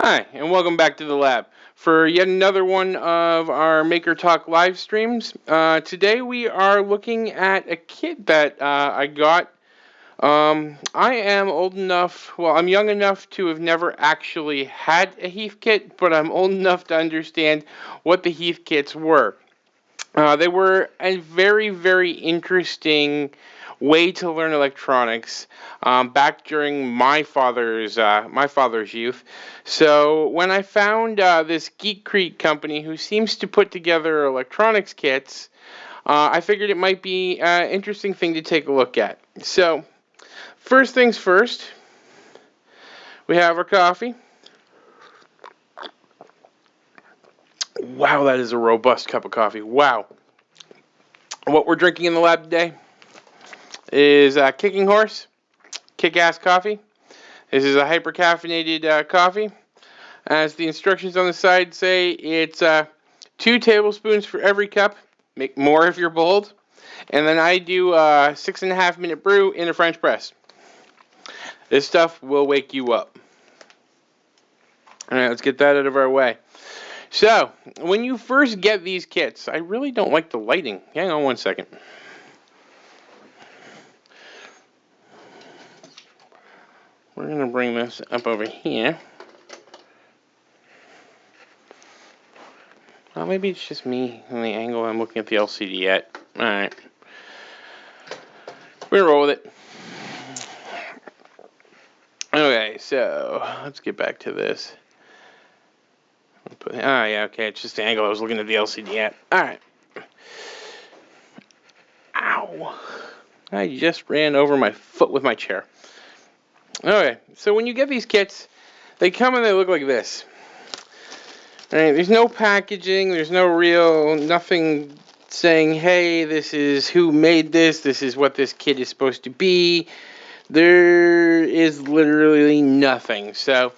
Hi, and welcome back to the lab for yet another one of our Maker Talk live streams. Today we are looking at a kit that I got. I am old enough, well, I'm young enough to have never actually had a Heathkit, but I'm old enough to understand what the Heathkits were. They were a very, very interesting way to learn electronics back during my father's youth. So when I found this GeekCreit company who seems to put together electronics kits, I figured it might be an interesting thing to take a look at. So first things first, we have our coffee. Wow, that is a robust cup of coffee. Wow. What we're drinking in the lab today is Kicking Horse Kick-Ass Coffee. This is a hyper-caffeinated coffee. As the instructions on the side say, it's 2 tablespoons for every cup. Make more if you're bold. And then I do a 6.5 minute brew in a French press. This stuff will wake you up. Alright, let's get that out of our way. So, when you first get these kits, I really don't like the lighting. Hang on one second. We're going to bring this up over here. Well, maybe it's just me and the angle I'm looking at the LCD at. Alright. We're gonna roll with it. Okay, so let's get back to this. Yeah, okay, it's just the angle I was looking at the LCD at. Alright. Ow. I just ran over my foot with my chair. Okay, so when you get these kits, they come and they look like this. Right, there's no packaging, there's nothing saying, hey, this is who made this is what this kit is supposed to be. There is literally nothing. So,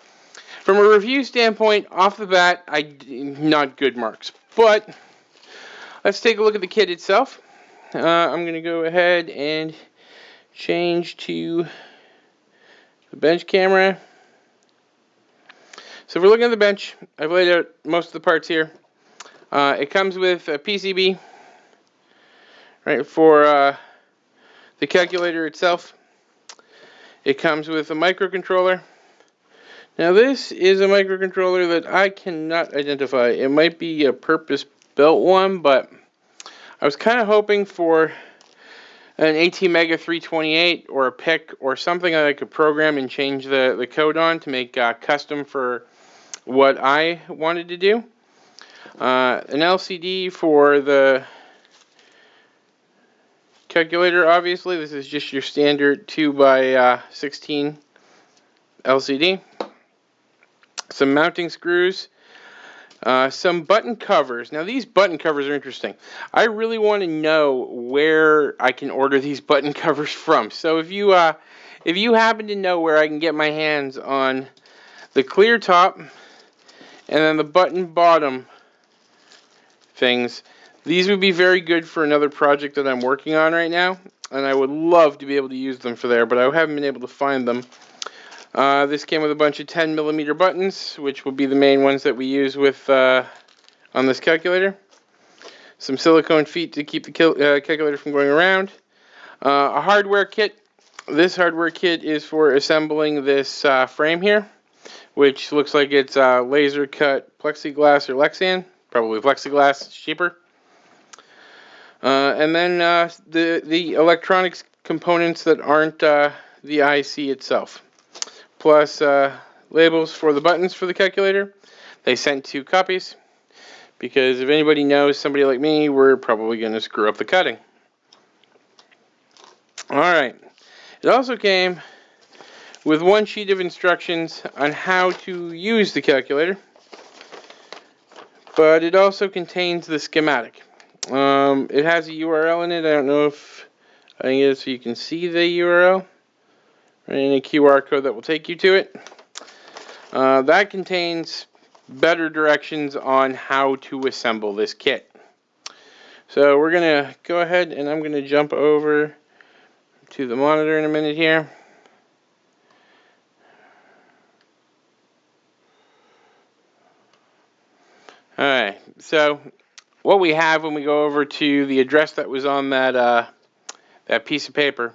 from a review standpoint, off the bat, not good marks. But, let's take a look at the kit itself. I'm going to go ahead and change to the bench camera. So if we're looking at the bench, I've laid out most of the parts here. It comes with a PCB, right, for the calculator itself. It comes with a microcontroller. Now this is a microcontroller that I cannot identify. It might be a purpose-built one, but I was kind of hoping for an ATmega 328 or a PIC or something that I could program and change the code on to make custom for what I wanted to do. An LCD for the calculator, obviously. This is just your standard 2x16 LCD. Some mounting screws. Some button covers. Now these button covers are interesting. I really want to know where I can order these button covers from. So if you happen to know where I can get my hands on the clear top and then the button bottom things, these would be very good for another project that I'm working on right now, and I would love to be able to use them for there, but I haven't been able to find them. This came with a bunch of 10mm buttons, which will be the main ones that we use with on this calculator. Some silicone feet to keep the calculator from going around. A hardware kit. This hardware kit is for assembling this frame here, which looks like it's laser cut plexiglass or Lexan. Probably plexiglass, it's cheaper. And then the electronics components that aren't the IC itself. Plus labels for the buttons for the calculator. They sent 2 copies, because if anybody knows somebody like me, we're probably going to screw up the cutting. Alright. It also came with 1 sheet of instructions on how to use the calculator, but it also contains the schematic. It has a URL in it. I don't know if I can get it so you can see the URL. And a QR code that will take you to it. That contains better directions on how to assemble this kit. So we're going to go ahead and I'm going to jump over to the monitor in a minute here. So what we have when we go over to the address that was on that that piece of paper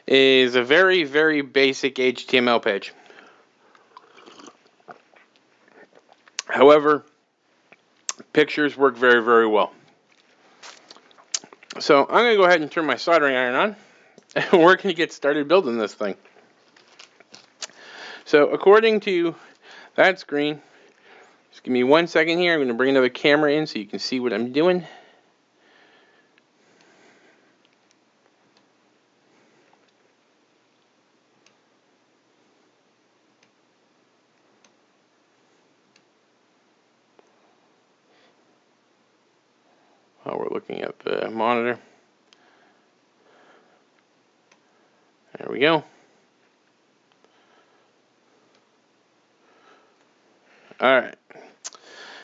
is a very, very basic HTML page. However, pictures work very, very well. So I'm going to go ahead and turn my soldering iron on, and we're going to get started building this thing. So according to that screen, just give me 1 second here. I'm going to bring another camera in so you can see what I'm doing. While we're looking at the monitor. There we go. Alright.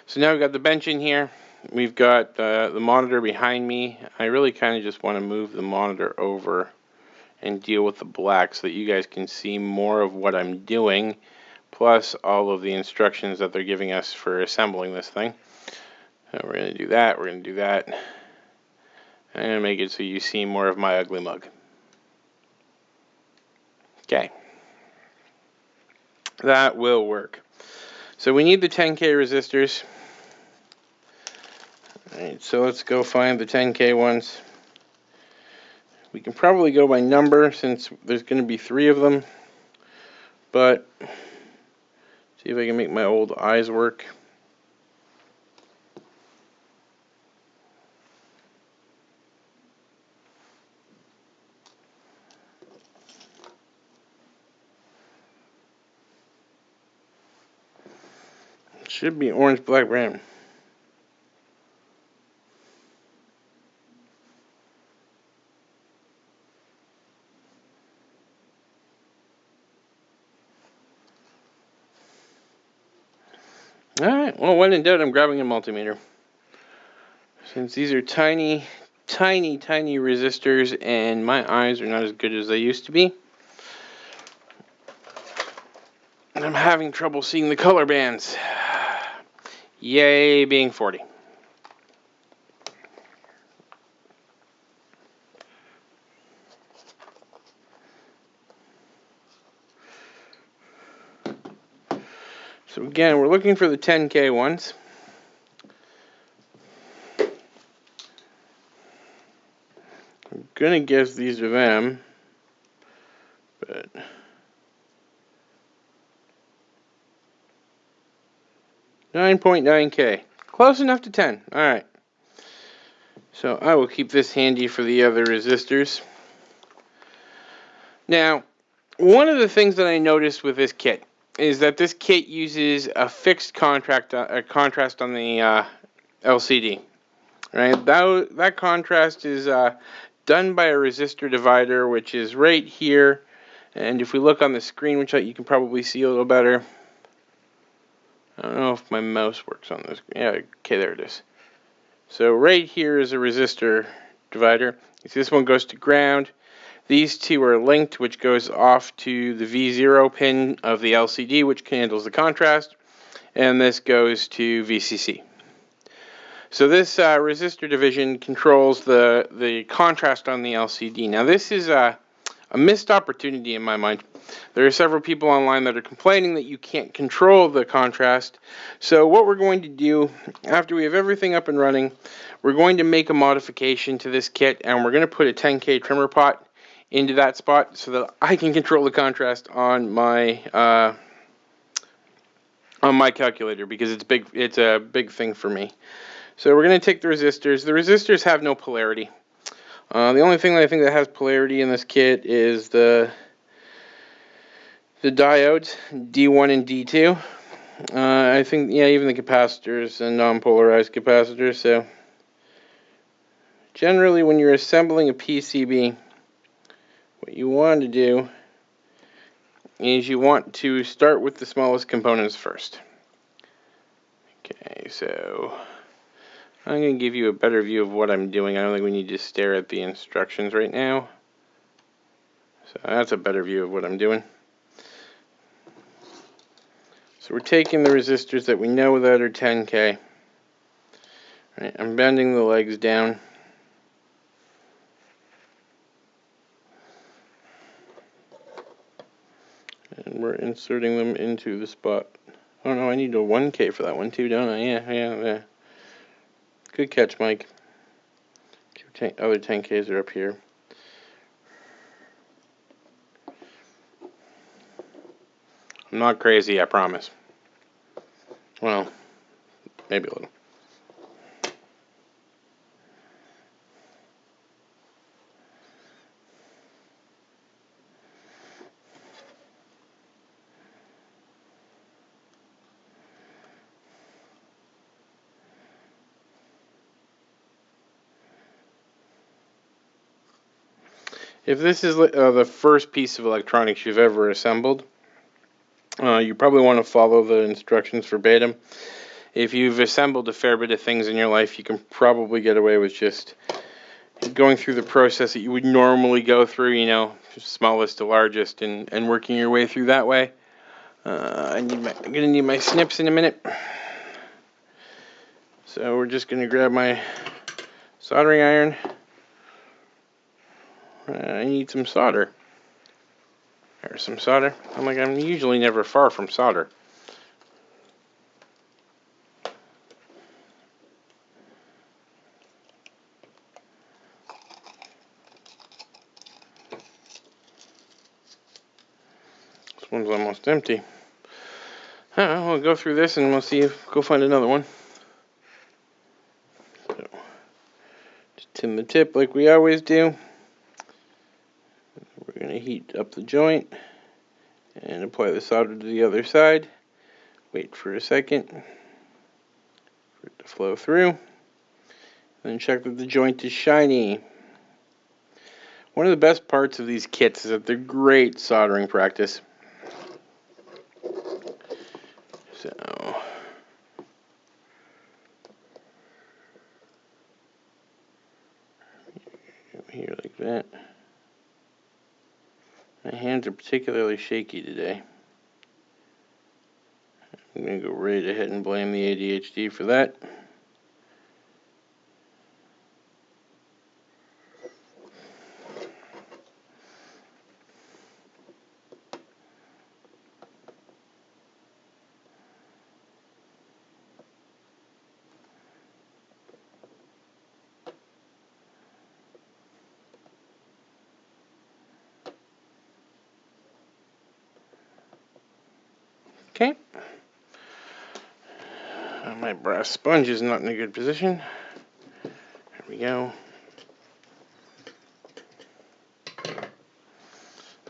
So now we've got the bench in here. We've got the monitor behind me. I really kind of just want to move the monitor over and deal with the black so that you guys can see more of what I'm doing, plus all of the instructions that they're giving us for assembling this thing. So we're going to do that, we're going to do that. I'm going to make it so you see more of my ugly mug. Okay. That will work. So we need the 10K resistors. Alright, so let's go find the 10K ones. We can probably go by number since there's going to be 3 of them. But, see if I can make my old eyes work. It should be orange, black, brown. Alright, well, when in doubt, I'm grabbing a multimeter. Since these are tiny, tiny, tiny resistors and my eyes are not as good as they used to be, I'm having trouble seeing the color bands. Yay, being 40. So again, we're looking for the 10K ones. I'm gonna guess these are them, but 9.9K. Close enough to 10. Alright. So I will keep this handy for the other resistors. Now, one of the things that I noticed with this kit is that this kit uses a fixed contrast on the LCD. Right? That contrast is done by a resistor divider, which is right here. And if we look on the screen, which you can probably see a little better. I don't know if my mouse works on this. Yeah, okay, there it is. So right here is a resistor divider. This one goes to ground. These two are linked, which goes off to the V0 pin of the LCD, which handles the contrast. And this goes to VCC. So this resistor division controls the contrast on the LCD. Now this is a missed opportunity in my mind. There are several people online that are complaining that you can't control the contrast. So what we're going to do, after we have everything up and running, we're going to make a modification to this kit, and we're going to put a 10K trimmer pot into that spot so that I can control the contrast on my calculator, because it's a big thing for me. So we're going to take the resistors. The resistors have no polarity. The only thing that I think that has polarity in this kit is the diodes, D1 and D2. I think, yeah, even the capacitors and non-polarized capacitors. So generally when you're assembling a PCB, what you want to do is you want to start with the smallest components first. Okay, so I'm going to give you a better view of what I'm doing. I don't think we need to stare at the instructions right now. So that's a better view of what I'm doing. So we're taking the resistors that we know that are 10K. Right, I'm bending the legs down. And we're inserting them into the spot. Oh no, I need a 1K for that one too, don't I? Yeah. Good catch, Mike. Two other 10Ks are up here. I'm not crazy, I promise. Well, maybe a little. If this is the first piece of electronics you've ever assembled, you probably want to follow the instructions verbatim. If you've assembled a fair bit of things in your life, you can probably get away with just going through the process that you would normally go through, you know, smallest to largest, and working your way through that way. I'm gonna need my snips in a minute. So we're just gonna grab my soldering iron. I need some solder. There's some solder. I'm usually never far from solder. This one's almost empty. We'll go through this and we'll see go find another one. So, just tin the tip like we always do. We're going to heat up the joint and apply the solder to the other side. Wait for a second for it to flow through. Then check that the joint is shiny. One of the best parts of these kits is that they're great soldering practice. So, here like that. My hands are particularly shaky today. I'm going to go right ahead and blame the ADHD for that. Okay. My brass sponge is not in a good position. There we go.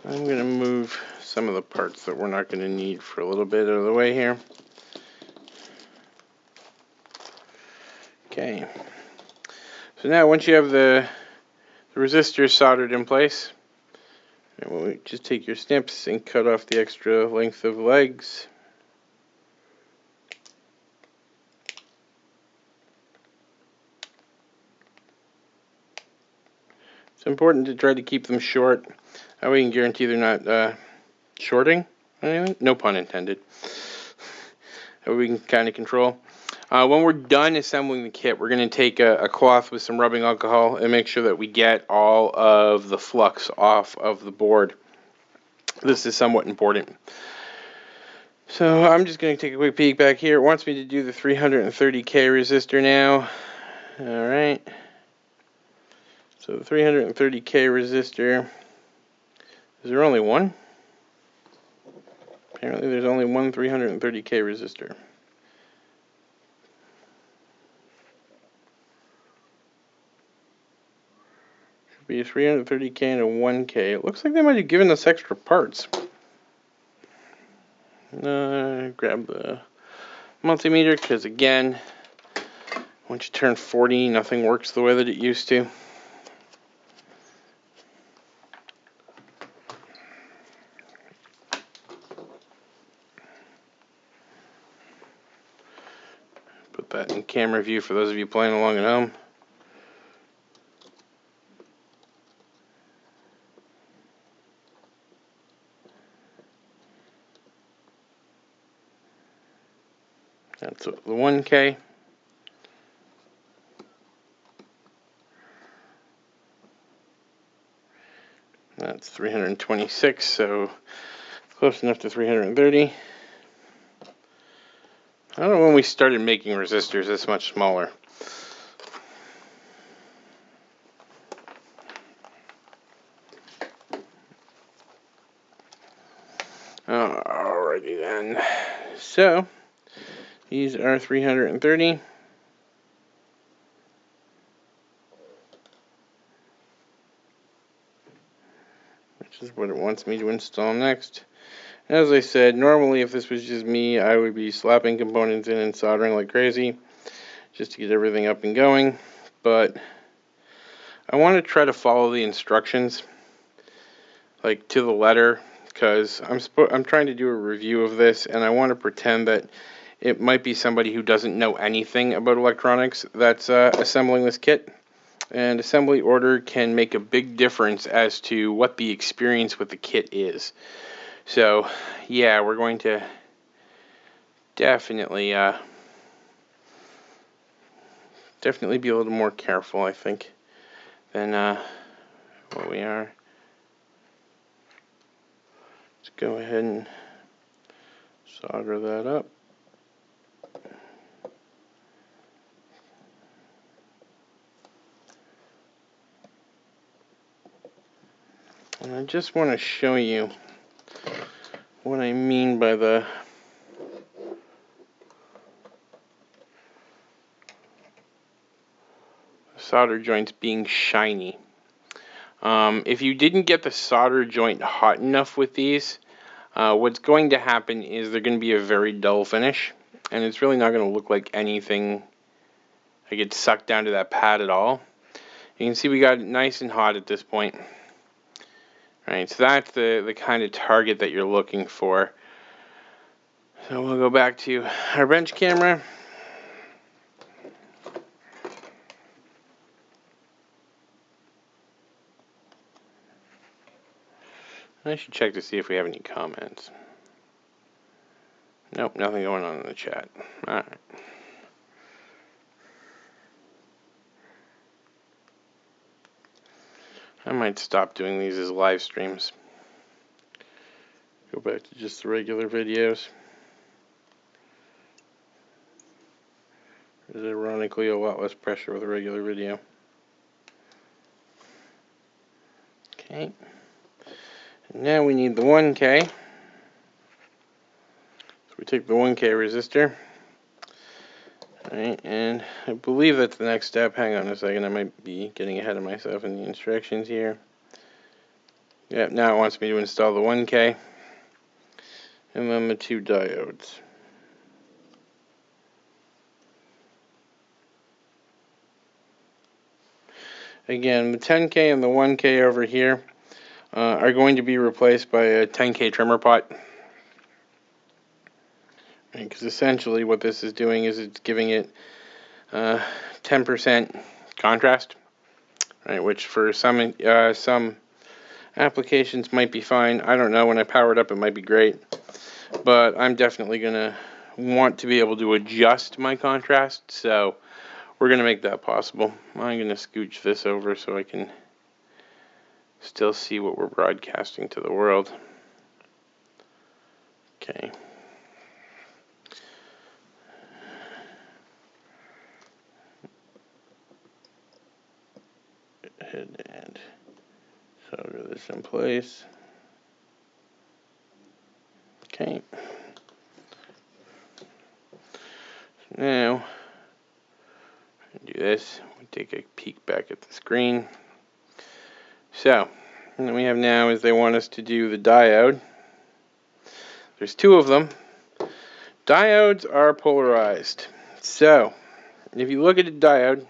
I'm going to move some of the parts that we're not going to need for a little bit out of the way here. Okay. So now once you have the resistors soldered in place, we'll just take your snips and cut off the extra length of legs. It's important to try to keep them short. That way you can guarantee they're not shorting anything. No pun intended. That way we can kind of control. When we're done assembling the kit, we're going to take a cloth with some rubbing alcohol and make sure that we get all of the flux off of the board. This is somewhat important. So I'm just going to take a quick peek back here. It wants me to do the 330K resistor now. Alright. So the 330K resistor. Is there only one? Apparently there's only one 330K resistor. Should be a 330K and a 1K. It looks like they might have given us extra parts. Grab the multimeter, because again, once you turn 40, nothing works the way that it used to. Put that in camera view for those of you playing along at home. That's the 1K. 326, so close enough to 330. I don't know when we started making resistors this much smaller. Alrighty then. So, these are 330. Which is what it wants me to install next. As I said, normally if this was just me, I would be slapping components in and soldering like crazy just to get everything up and going. But I want to try to follow the instructions, like to the letter, because I'm trying to do a review of this, and I want to pretend that it might be somebody who doesn't know anything about electronics that's assembling this kit. And assembly order can make a big difference as to what the experience with the kit is. So, yeah, we're going to definitely be a little more careful, I think, than what we are. Let's go ahead and solder that up. And I just want to show you what I mean by the solder joints being shiny. If you didn't get the solder joint hot enough with these, what's going to happen is they're going to be a very dull finish, and it's really not going to look like anything like it's sucked down to that pad at all. You can see we got it nice and hot at this point. Right, so that's the kind of target that you're looking for. So we'll go back to our bench camera. I should check to see if we have any comments. Nope, nothing going on in the chat. Alright. I might stop doing these as live streams. Go back to just the regular videos. There's ironically a lot less pressure with a regular video. Okay. And now we need the 1K. So we take the 1K resistor. Alright, and I believe that's the next step. Hang on a second, I might be getting ahead of myself in the instructions here. Yep, now it wants me to install the 1K. And then the 2 diodes. Again, the 10K and the 1K over here are going to be replaced by a 10K trimmer pot. Because essentially what this is doing is it's giving it 10% contrast, right? Which for some applications might be fine. I don't know. When I power it up, it might be great. But I'm definitely going to want to be able to adjust my contrast, so we're going to make that possible. I'm going to scooch this over so I can still see what we're broadcasting to the world. Okay. Go ahead and solder this in place. Okay. So now, do this. We'll take a peek back at the screen. So, what we have now is they want us to do the diode. There's 2 of them. Diodes are polarized. So, if you look at a diode,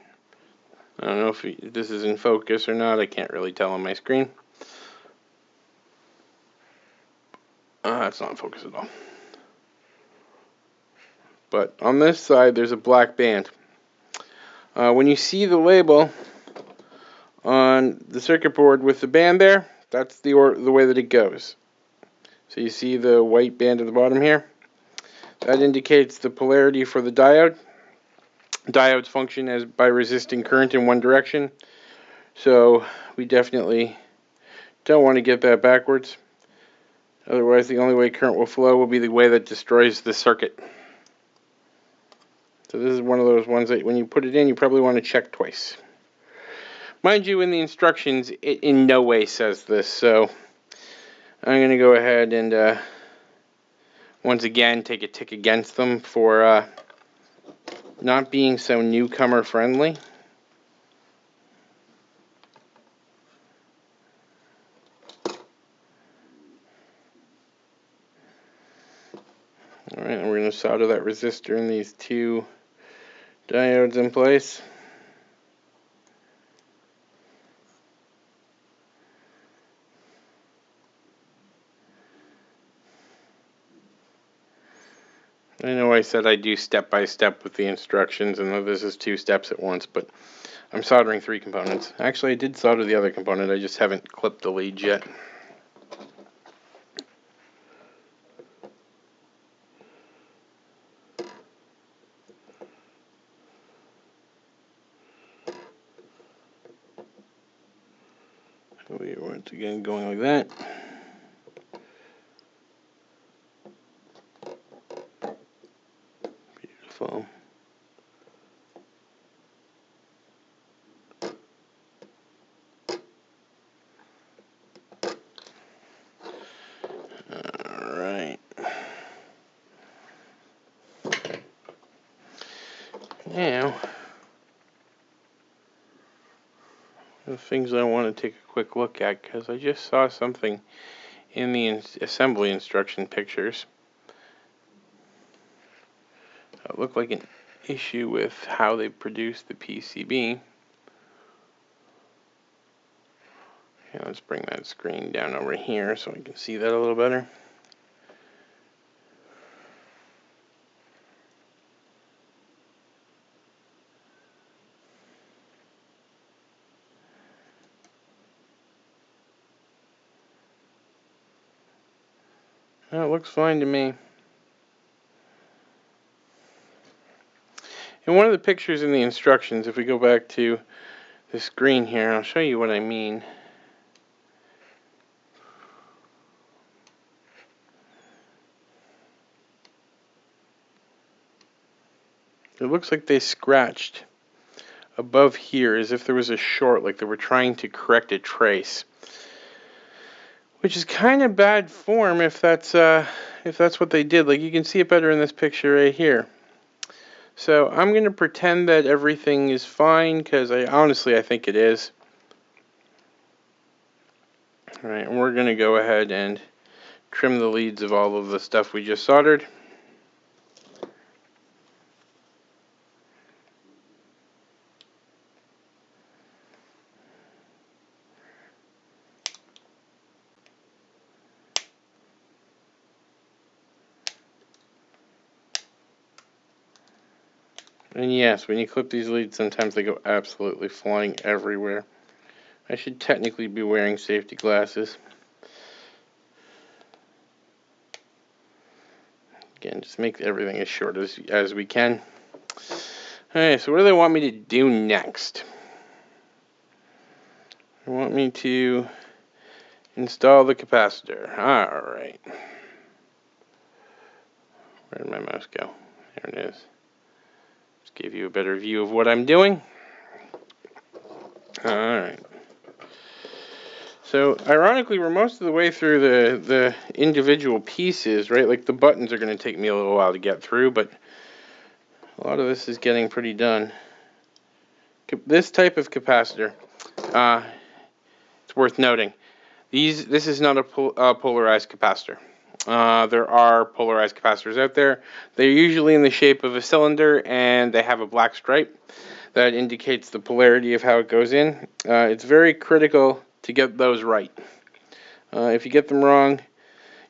I don't know if this is in focus or not. I can't really tell on my screen. It's not in focus at all. But on this side, there's a black band. When you see the label on the circuit board with the band there, that's the way that it goes. So you see the white band at the bottom here? That indicates the polarity for the diode. Diodes function by resisting current in one direction. So we definitely Don't want to get that backwards. Otherwise, the only way current will flow will be the way that destroys the circuit. So this is one of those ones that when you put it in, you probably want to check twice. Mind you, in the instructions, it in no way says this, so I'm going to go ahead and once again take a tick against them for not being so newcomer friendly. Alright, and we're going to solder that resistor in these two diodes in place. I know I said I do step by step with the instructions, and this is 2 steps at once, but I'm soldering 3 components. Actually, I did solder the other component, I just haven't clipped the leads yet. We are once again going like that. Beautiful. Alright. Now, the things I want to take a quick look at, because I just saw something in the assembly instruction pictures. It looked like an issue with how they produce the PCB. Okay, let's bring that screen down over here so I can see that a little better. Oh, it looks fine to me. In one of the pictures in the instructions, if we go back to the screen here, I'll show you what I mean. It looks like they scratched above here as if there was a short, like they were trying to correct a trace. Which is kind of bad form if that's what they did. Like you can see it better in this picture right here. So I'm going to pretend that everything is fine because honestly I think it is. Alright, and we're going to go ahead and trim the leads of all of the stuff we just soldered. And yes, when you clip these leads, sometimes they go absolutely flying everywhere. I should technically be wearing safety glasses. Again, just make everything as short as we can. Alright, so what do they want me to do next? They want me to install the capacitor. Alright. Where did my mouse go? There it is. Just give you a better view of what I'm doing. Alright. So, ironically, we're most of the way through the individual pieces, right? Like the buttons are going to take me a little while to get through, but a lot of this is getting pretty done. This type of capacitor, it's worth noting. This is not a polarized capacitor. There are polarized capacitors out there. They're usually in the shape of a cylinder, and they have a black stripe that indicates the polarity of how it goes in. It's very critical to get those right. If you get them wrong,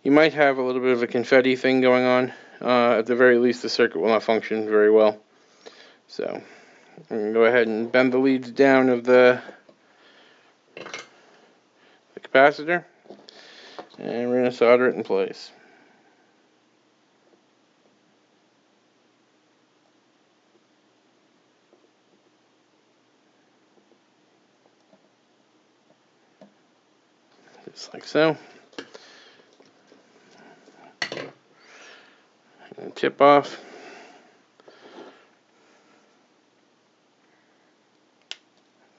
you might have a little bit of a confetti thing going on. At the very least, the circuit will not function very well. So, I'm going to go ahead and bend the leads down of the capacitor, and we're going to solder it in place. just like so. And tip off.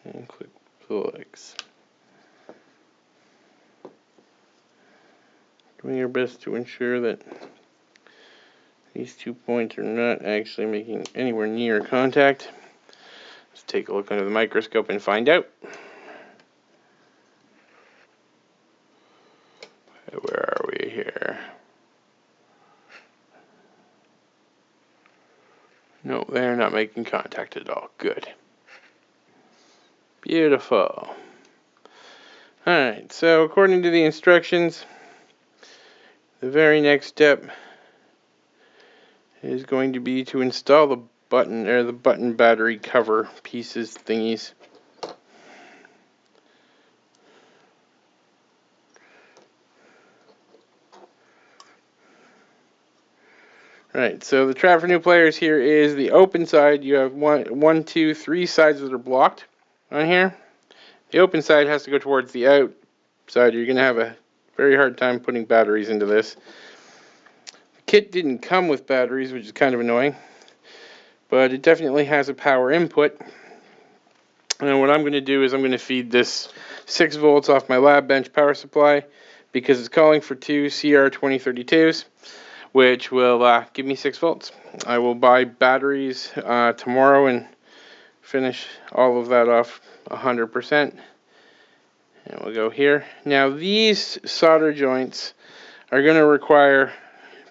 And click the legs. Doing your best to ensure that these 2 points are not actually making anywhere near contact. Let's take a look under the microscope and find out. Where are we here? No, they're not making contact at all. Good. Beautiful. Alright, so according to the instructions, the very next step is going to be to install the button, or the button battery cover pieces thingies. Right, so the trap for new players here is the open side. You have one, two, three sides that are blocked on here. The open side has to go towards the outside. You're going to have a very hard time putting batteries into this. The kit didn't come with batteries, which is kind of annoying, but it definitely has a power input. And what I'm going to do is I'm going to feed this 6 volts off my lab bench power supply, because it's calling for 2 CR2032s. Which will give me 6 volts. I will buy batteries tomorrow and finish all of that off 100%. And we'll go here. Now these solder joints are going to require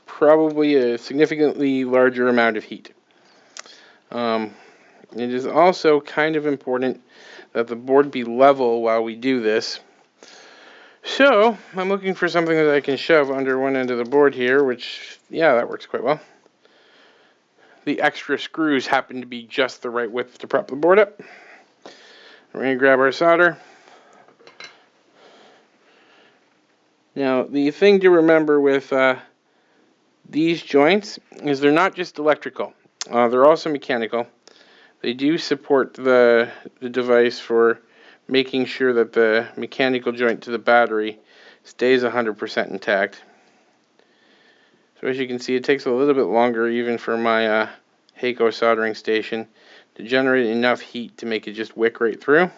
probably a significantly larger amount of heat. It is also kind of important that the board be level while we do this. So, I'm looking for something that I can shove under one end of the board here, which, yeah, that works quite well. The extra screws happen to be just the right width to prop the board up. We're going to grab our solder. Now, the thing to remember with these joints is they're not just electrical. They're also mechanical. They do support the device for making sure that the mechanical joint to the battery stays 100% intact. So as you can see, it takes a little bit longer even for my Heiko soldering station to generate enough heat to make it just wick right through.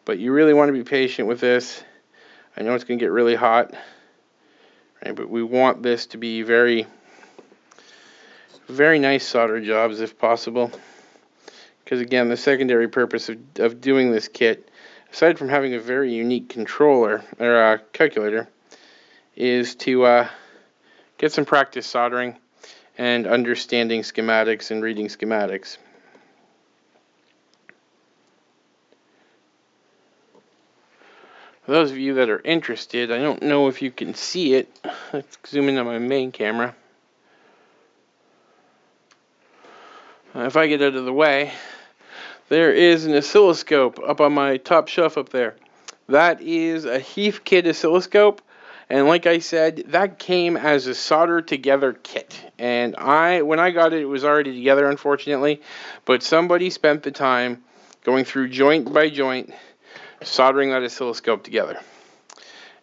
But you really want to be patient with this. I know it's going to get really hot, right, but we want this to be very, very nice solder jobs if possible. Because again, the secondary purpose of doing this kit, aside from having a very unique controller, or calculator, is to get some practice soldering and understanding schematics and reading schematics. For those of you that are interested, I don't know if you can see it. Let's zoom in on my main camera. If I get out of the way, there is an oscilloscope up on my top shelf up there. That is a Heathkit Oscilloscope, and like I said, that came as a solder together kit. And when I got it, it was already together, unfortunately, but somebody spent the time going through joint by joint, soldering that oscilloscope together.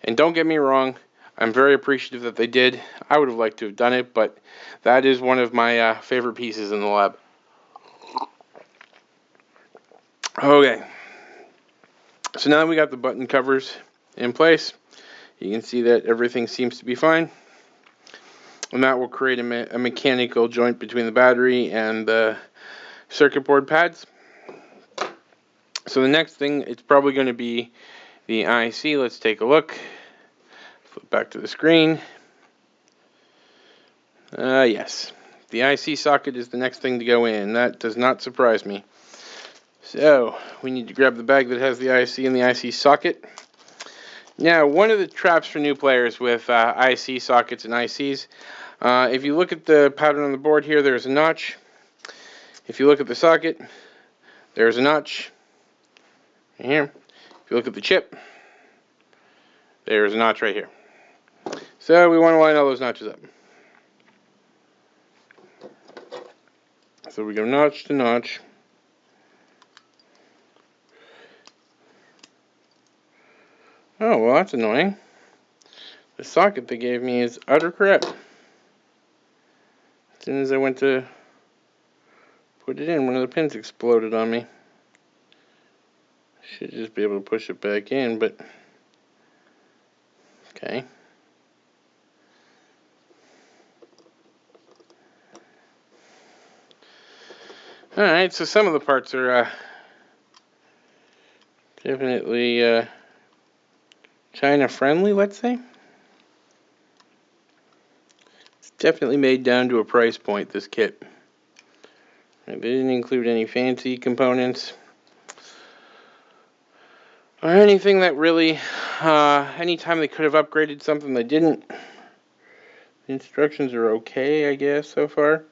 And don't get me wrong, I'm very appreciative that they did. I would have liked to have done it, but that is one of my favorite pieces in the lab. Okay, so now we got the button covers in place. You can see that everything seems to be fine. And that will create a mechanical joint between the battery and the circuit board pads. So the next thing, it's probably going to be the IC. Let's take a look. Flip back to the screen. Yes, the IC socket is the next thing to go in. That does not surprise me. So we need to grab the bag that has the IC and the IC socket. Now, one of the traps for new players with IC sockets and ICs, if you look at the pattern on the board here, there's a notch. If you look at the socket, there's a notch right here. If you look at the chip, there's a notch right here. So we want to line all those notches up. So we go notch to notch. Oh, well, that's annoying. The socket they gave me is utter crap. As soon as I went to put it in, one of the pins exploded on me. Should just be able to push it back in, but okay. Alright, so some of the parts are definitely China friendly, let's say. It's definitely made down to a price point, this kit. They didn't include any fancy components or anything that really, anytime they could have upgraded something, they didn't. The instructions are okay, I guess, so far.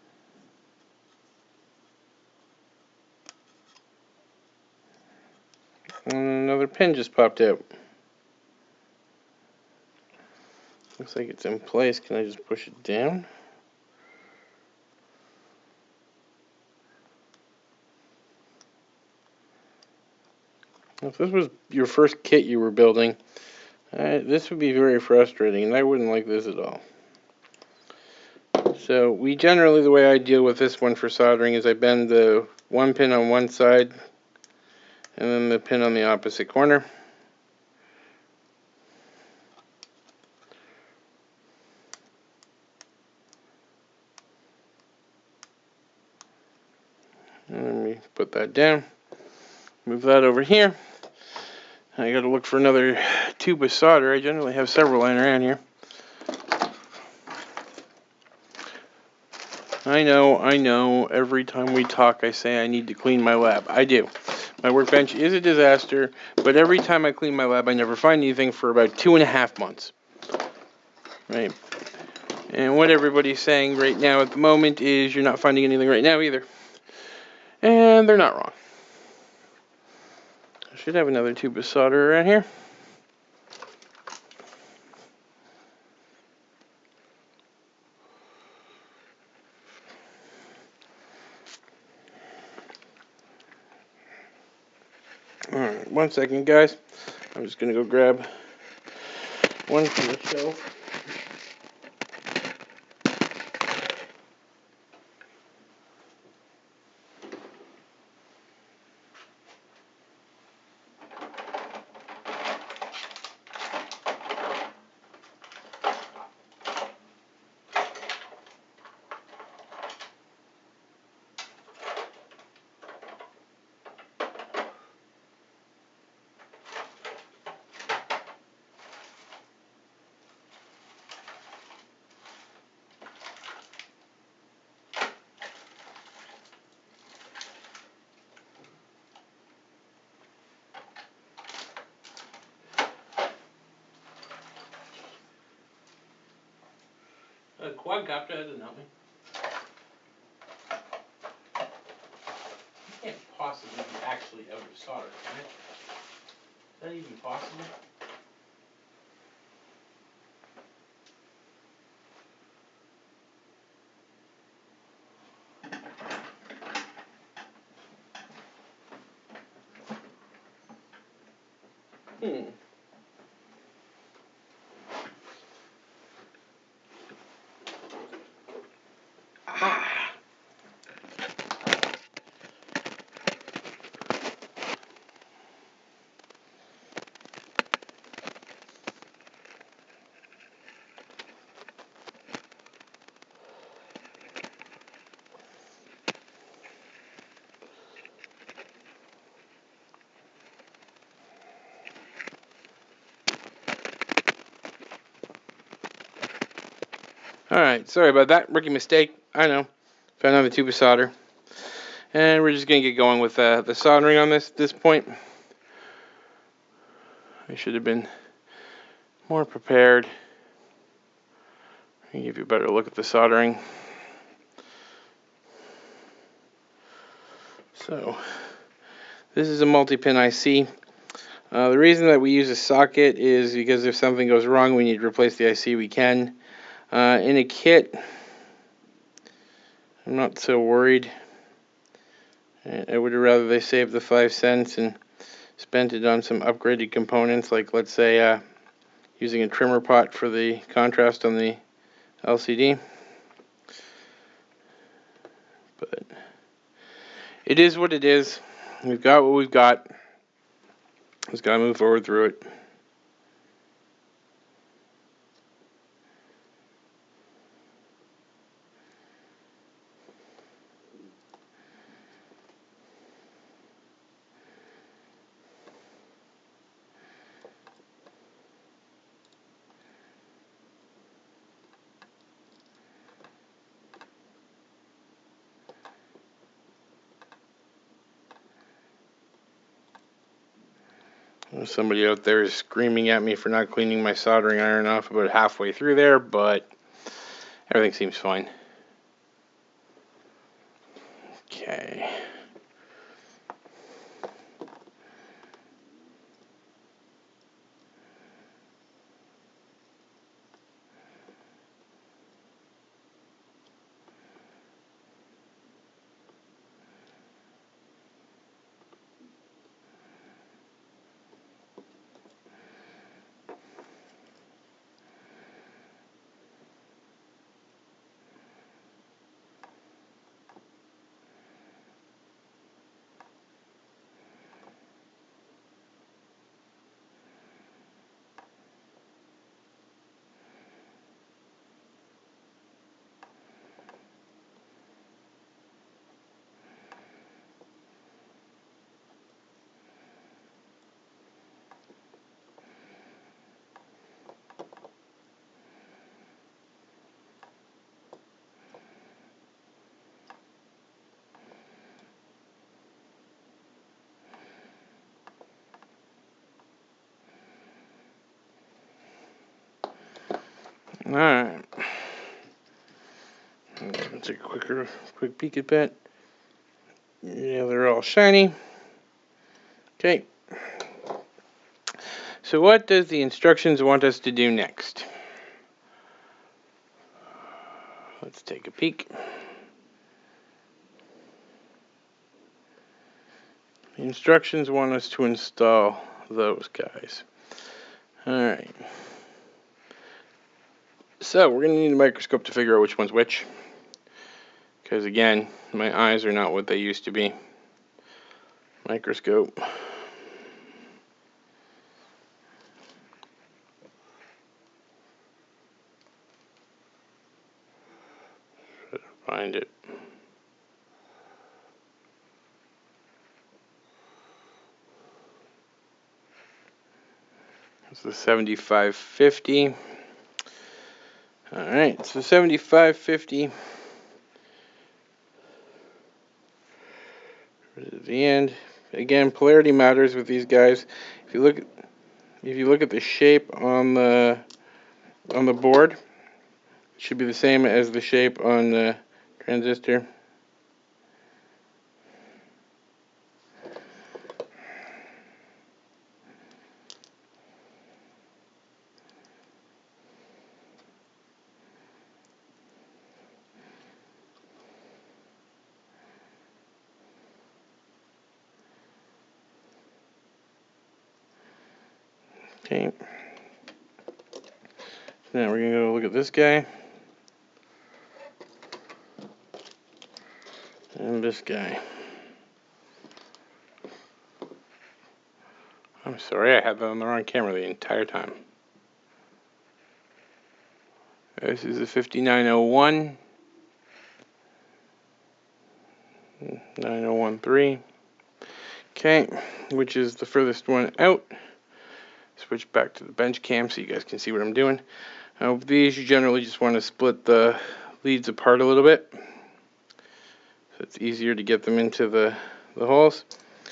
And another pin just popped out. Looks like it's in place. Can I just push it down? If this was your first kit you were building, this would be very frustrating, and I wouldn't like this at all. So the way I deal with this one for soldering is I bend the one pin on one side and then the pin on the opposite corner. And then we put that down. Move that over here. I gotta look for another tube of solder. I generally have several lying around here. I know. Every time we talk, I say I need to clean my lab. I do. My workbench is a disaster, but every time I clean my lab, I never find anything for about 2.5 months. Right? And what everybody's saying right now at the moment is you're not finding anything right now either. And they're not wrong. I should have another tube of solder around here. Alright, 1 second, guys. I'm just going to go grab one from the shelf. A quadcopter doesn't help me. You can't possibly be actually out of solder, can it? Is that even possible? Alright, sorry about that. Rookie mistake. I know. Found another tube of solder. And we're just going to get going with the soldering on this point. I should have been more prepared. I'll give you a better look at the soldering. So, this is a multi-pin IC. The reason that we use a socket is because if something goes wrong, we need to replace the IC, we can. In a kit, I'm not so worried. I would rather they save the 5 cents and spent it on some upgraded components, like let's say using a trimmer pot for the contrast on the LCD. But it is what it is. We've got what we've got. Just gotta move forward through it. Somebody out there is screaming at me for not cleaning my soldering iron off about halfway through there, but everything seems fine. Okay. Alright. Let's take a quick peek at that. Yeah, they're all shiny. Okay. So what does the instructions want us to do next? Let's take a peek. The instructions want us to install those guys. Alright. So we're going to need a microscope to figure out which one's which. Because again, my eyes are not what they used to be. Microscope. Find it. It's the 7550. Alright, so 7550. At the end, again, polarity matters with these guys. If you look at the shape on the board, it should be the same as the shape on the transistor. Okay. Now we're going to go look at this guy. And this guy. I'm sorry, I had that on the wrong camera the entire time. This is a 5901. 9013. Okay, which is the furthest one out. Switch back to the bench cam so you guys can see what I'm doing. These you generally just want to split the leads apart a little bit, so it's easier to get them into the holes.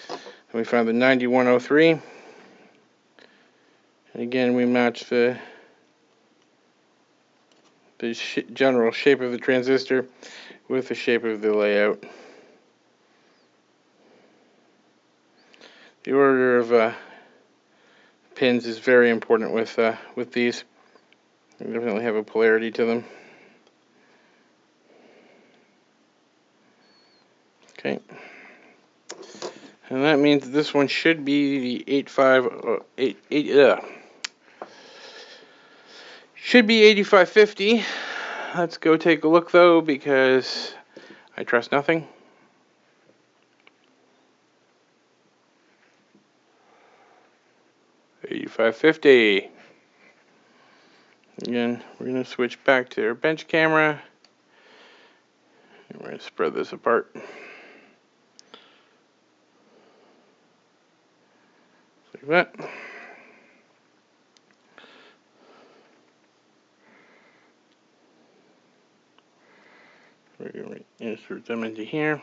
And we found the 9103, and again we match the general shape of the transistor with the shape of the layout. The order of pins is very important with these. They definitely have a polarity to them. Okay. And that means that this one should be the 8550. Let's go take a look though, because I trust nothing. $85.50. Again, we're going to switch back to our bench camera. And we're going to spread this apart. Like that. We're going to insert them into here.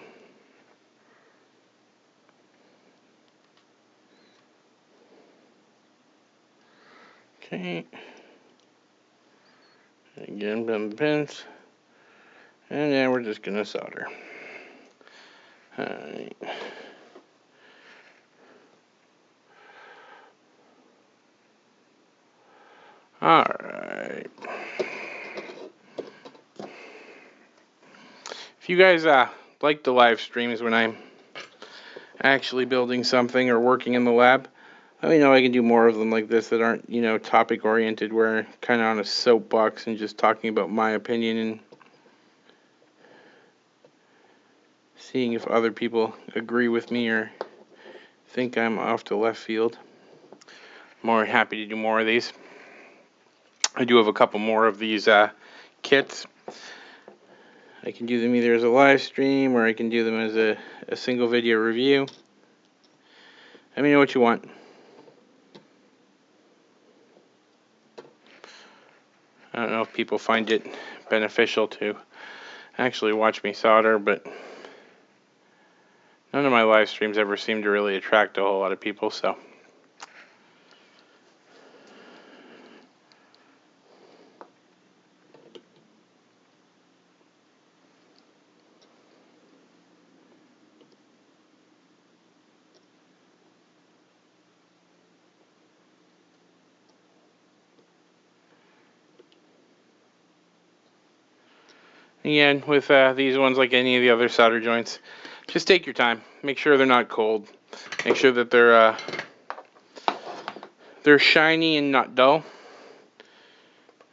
Okay. Again, bend the pins. And then we're just going to solder. Alright. Alright. If you guys like the live streams when I'm actually building something or working in the lab, let me know. I can do more of them like this that aren't, topic oriented, where I'm kind of on a soapbox and just talking about my opinion and seeing if other people agree with me or think I'm off to left field. I'm more happy to do more of these. I do have a couple more of these kits. I can do them either as a live stream or I can do them as a single video review. Let me know what you want. I don't know if people find it beneficial to actually watch me solder, but none of my live streams ever seem to really attract a whole lot of people, so. Again, with these ones, like any of the other solder joints, just take your time. Make sure they're not cold. Make sure that they're shiny and not dull.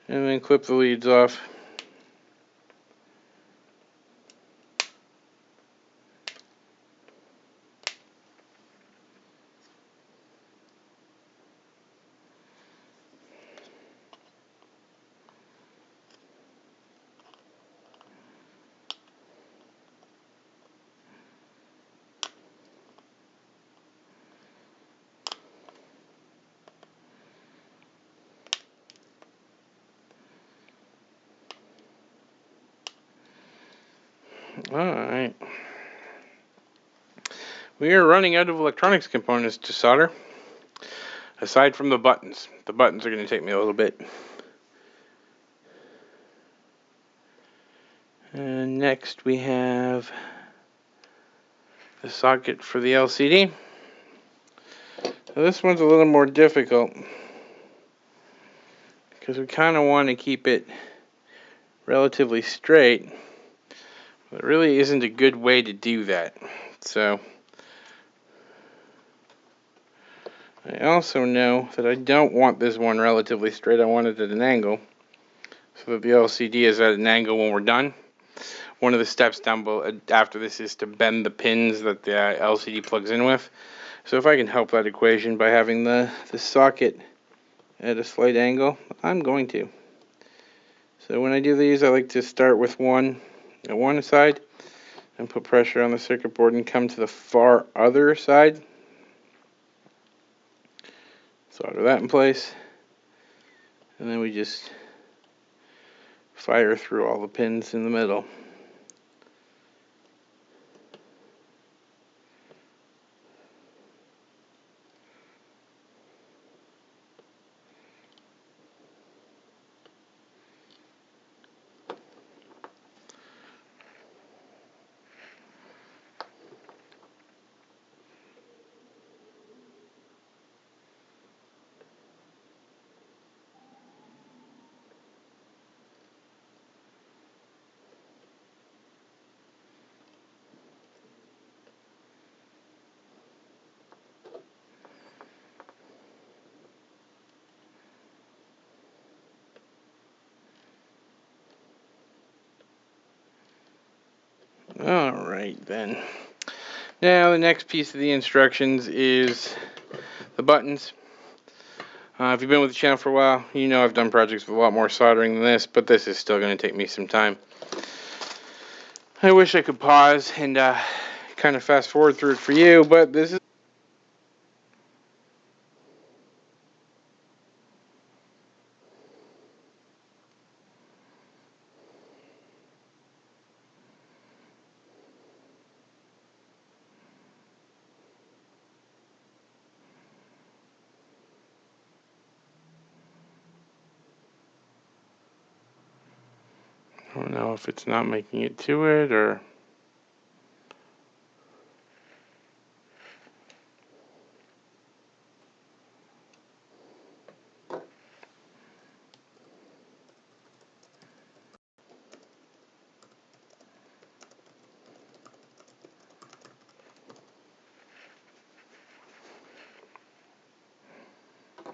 And then clip the leads off. Alright. We are running out of electronics components to solder. Aside from the buttons. The buttons are going to take me a little bit. And next we have the socket for the LCD. So this one's a little more difficult because we kind of want to keep it relatively straight. But it really isn't a good way to do that. So I also know that I don't want this one relatively straight. I want it at an angle so that the LCD is at an angle when we're done. One of the steps down below after this is to bend the pins that the LCD plugs in with. So if I can help that equation by having the socket at a slight angle, I'm going to. So when I do these, I like to start with one at one side and put pressure on the circuit board and come to the far other side. Solder that in place. And then we just fire through all the pins in the middle. Alright then. Now the next piece of the instructions is the buttons. If you've been with the channel for a while, you know I've done projects with a lot more soldering than this, but this is still going to take me some time. I wish I could pause and kind of fast forward through it for you, but this is... I don't know if it's not making it to it or...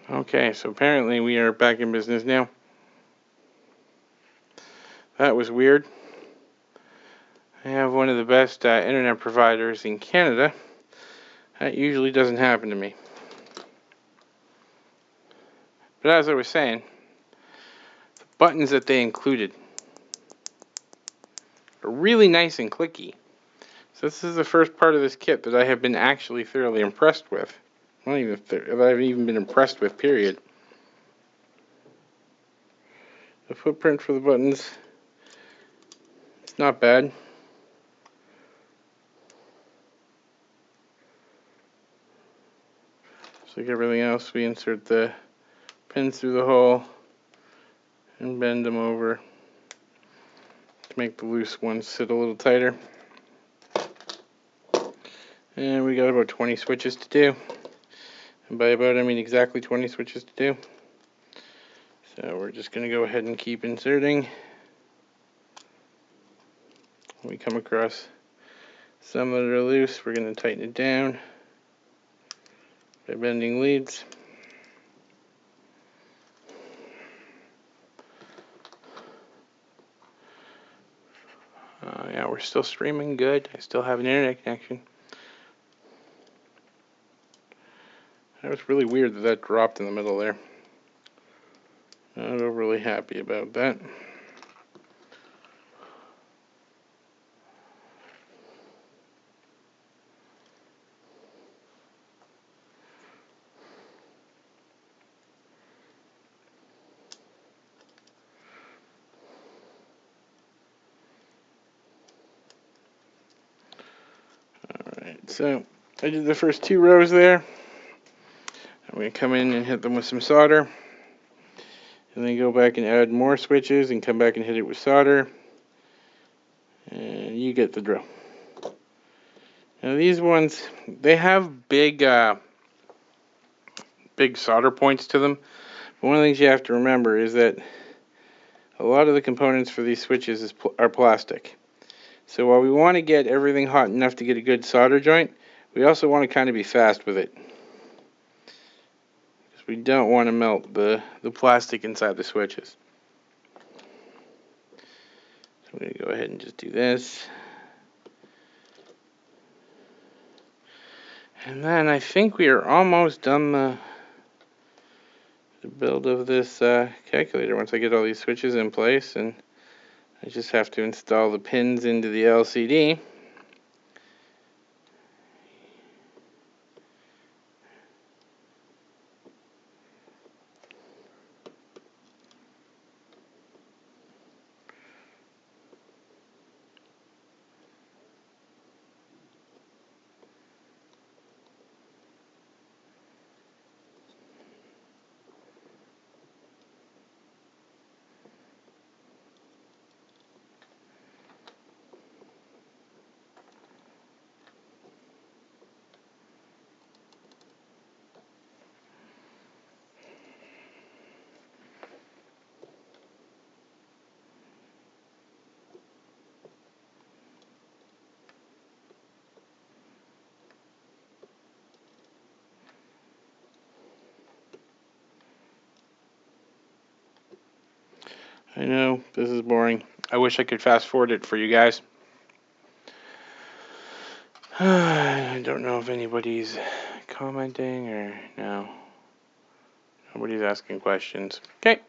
Okay, so apparently we are back in business now. That was weird. I have one of the best internet providers in Canada. That usually doesn't happen to me. But as I was saying, the buttons that they included are really nice and clicky. So this is the first part of this kit that I have been actually thoroughly impressed with. Not even I've even been impressed with, period. The footprint for the buttons, it's not bad. Just like everything else, we insert the pins through the hole and bend them over to make the loose ones sit a little tighter. And we got about 20 switches to do. And by about I mean exactly 20 switches to do. So we're just going to go ahead and keep inserting. When we come across some that are loose, we're going to tighten it down by bending leads. Yeah, we're still streaming good. I still have an internet connection. That was really weird that that dropped in the middle there. Not overly happy about that. Alright, so I did the first 2 rows there. I'm going to come in and hit them with some solder. And then go back and add more switches and come back and hit it with solder. And you get the drill. Now these ones, they have big solder points to them. But one of the things you have to remember is that a lot of the components for these switches are plastic. So while we want to get everything hot enough to get a good solder joint, we also want to kind of be fast with it. Because we don't want to melt the plastic inside the switches. So I'm going to go ahead and just do this. And then I think we are almost done the build of this calculator once I get all these switches in place, and I just have to install the pins into the LCD. I know, this is boring. I wish I could fast forward it for you guys. I don't know if anybody's commenting or no. Nobody's asking questions. Okay.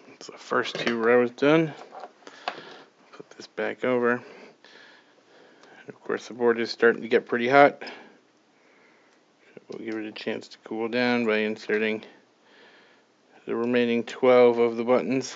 That's the first 2 rows done. Put this back over. And of course, the board is starting to get pretty hot. So we'll give it a chance to cool down by inserting the remaining 12 of the buttons.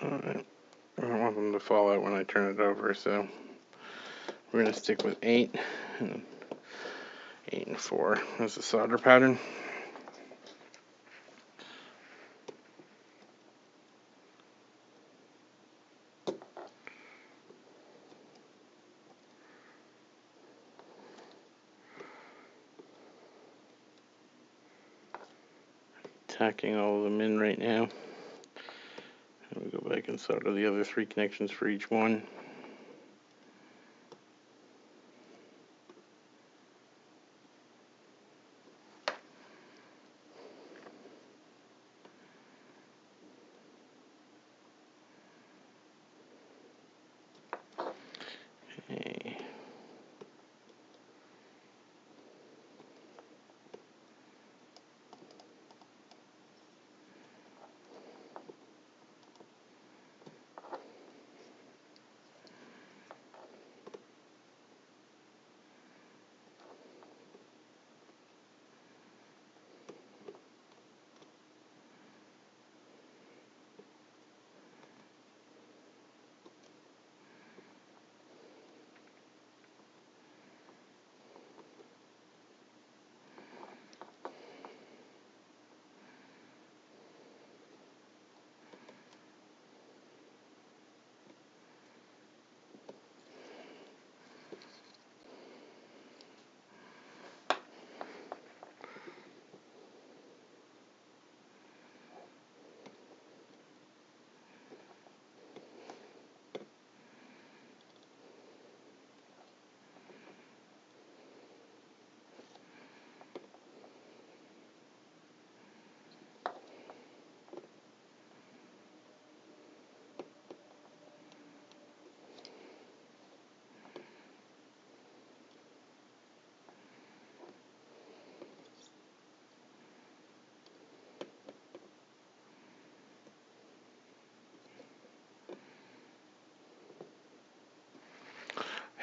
Alright, I don't want them to fall out when I turn it over, so we're going to stick with 8 and 8 and 4 as the solder pattern. Tacking all of them in right now. And we go back and solder the other 3 connections for each one. Okay.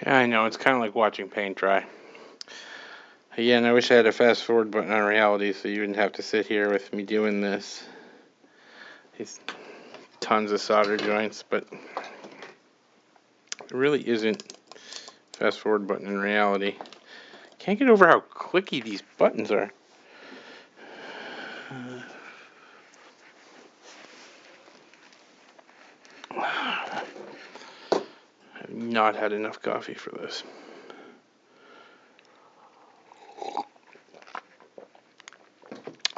Yeah, I know, it's kind of like watching paint dry. Again, I wish I had a fast forward button on reality so you wouldn't have to sit here with me doing this. These tons of solder joints, but there really isn't a fast forward button in reality. Can't get over how clicky these buttons are. I've not had enough coffee for this.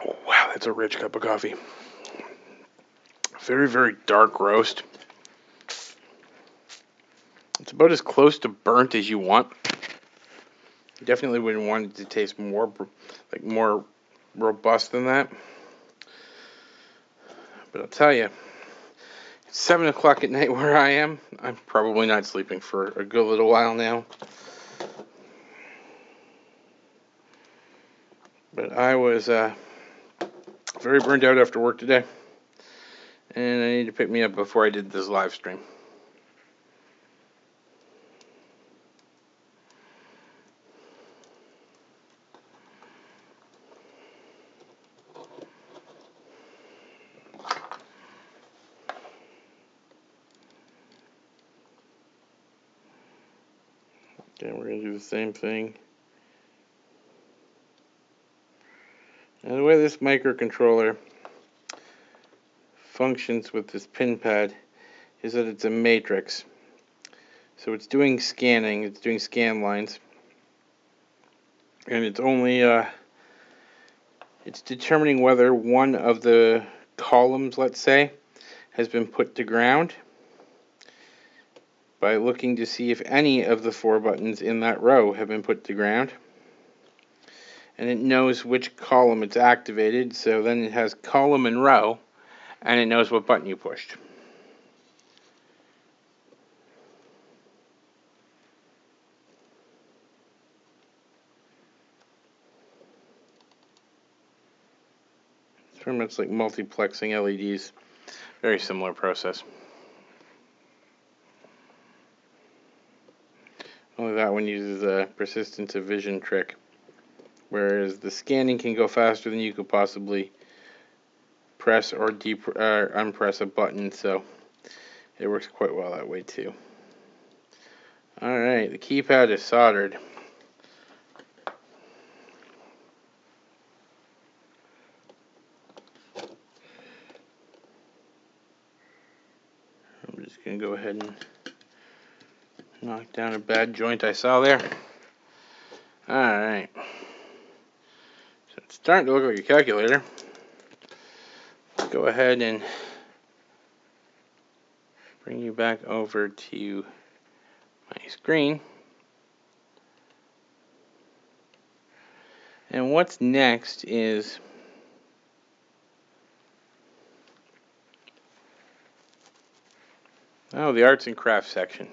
Oh, wow, that's a rich cup of coffee. very, very dark roast. It's about as close to burnt as you want. You definitely wouldn't want it to taste more robust than that. But I'll tell you, it's 7 o'clock at night where I am. I'm probably not sleeping for a good little while now. But I was very burned out after work today. And I need to pick me up before I did this live stream. Okay, we're going to do the same thing. Now, the way this microcontroller functions with this pin pad is that it's a matrix. So it's doing scanning, it's doing scan lines. And it's only, it's determining whether one of the columns, let's say, has been put to ground by looking to see if any of the 4 buttons in that row have been put to ground. And it knows which column it's activated, so then it has column and row, and it knows what button you pushed. It's pretty much like multiplexing LEDs. Very similar process. Only that one uses a persistence of vision trick, whereas the scanning can go faster than you could possibly press or unpress a button, so it works quite well that way too. Alright, the keypad is soldered. I'm just going to go ahead and knock down a bad joint I saw there. Alright. So it's starting to look like a calculator. Let's go ahead and bring you back over to my screen. And what's next is the arts and crafts section.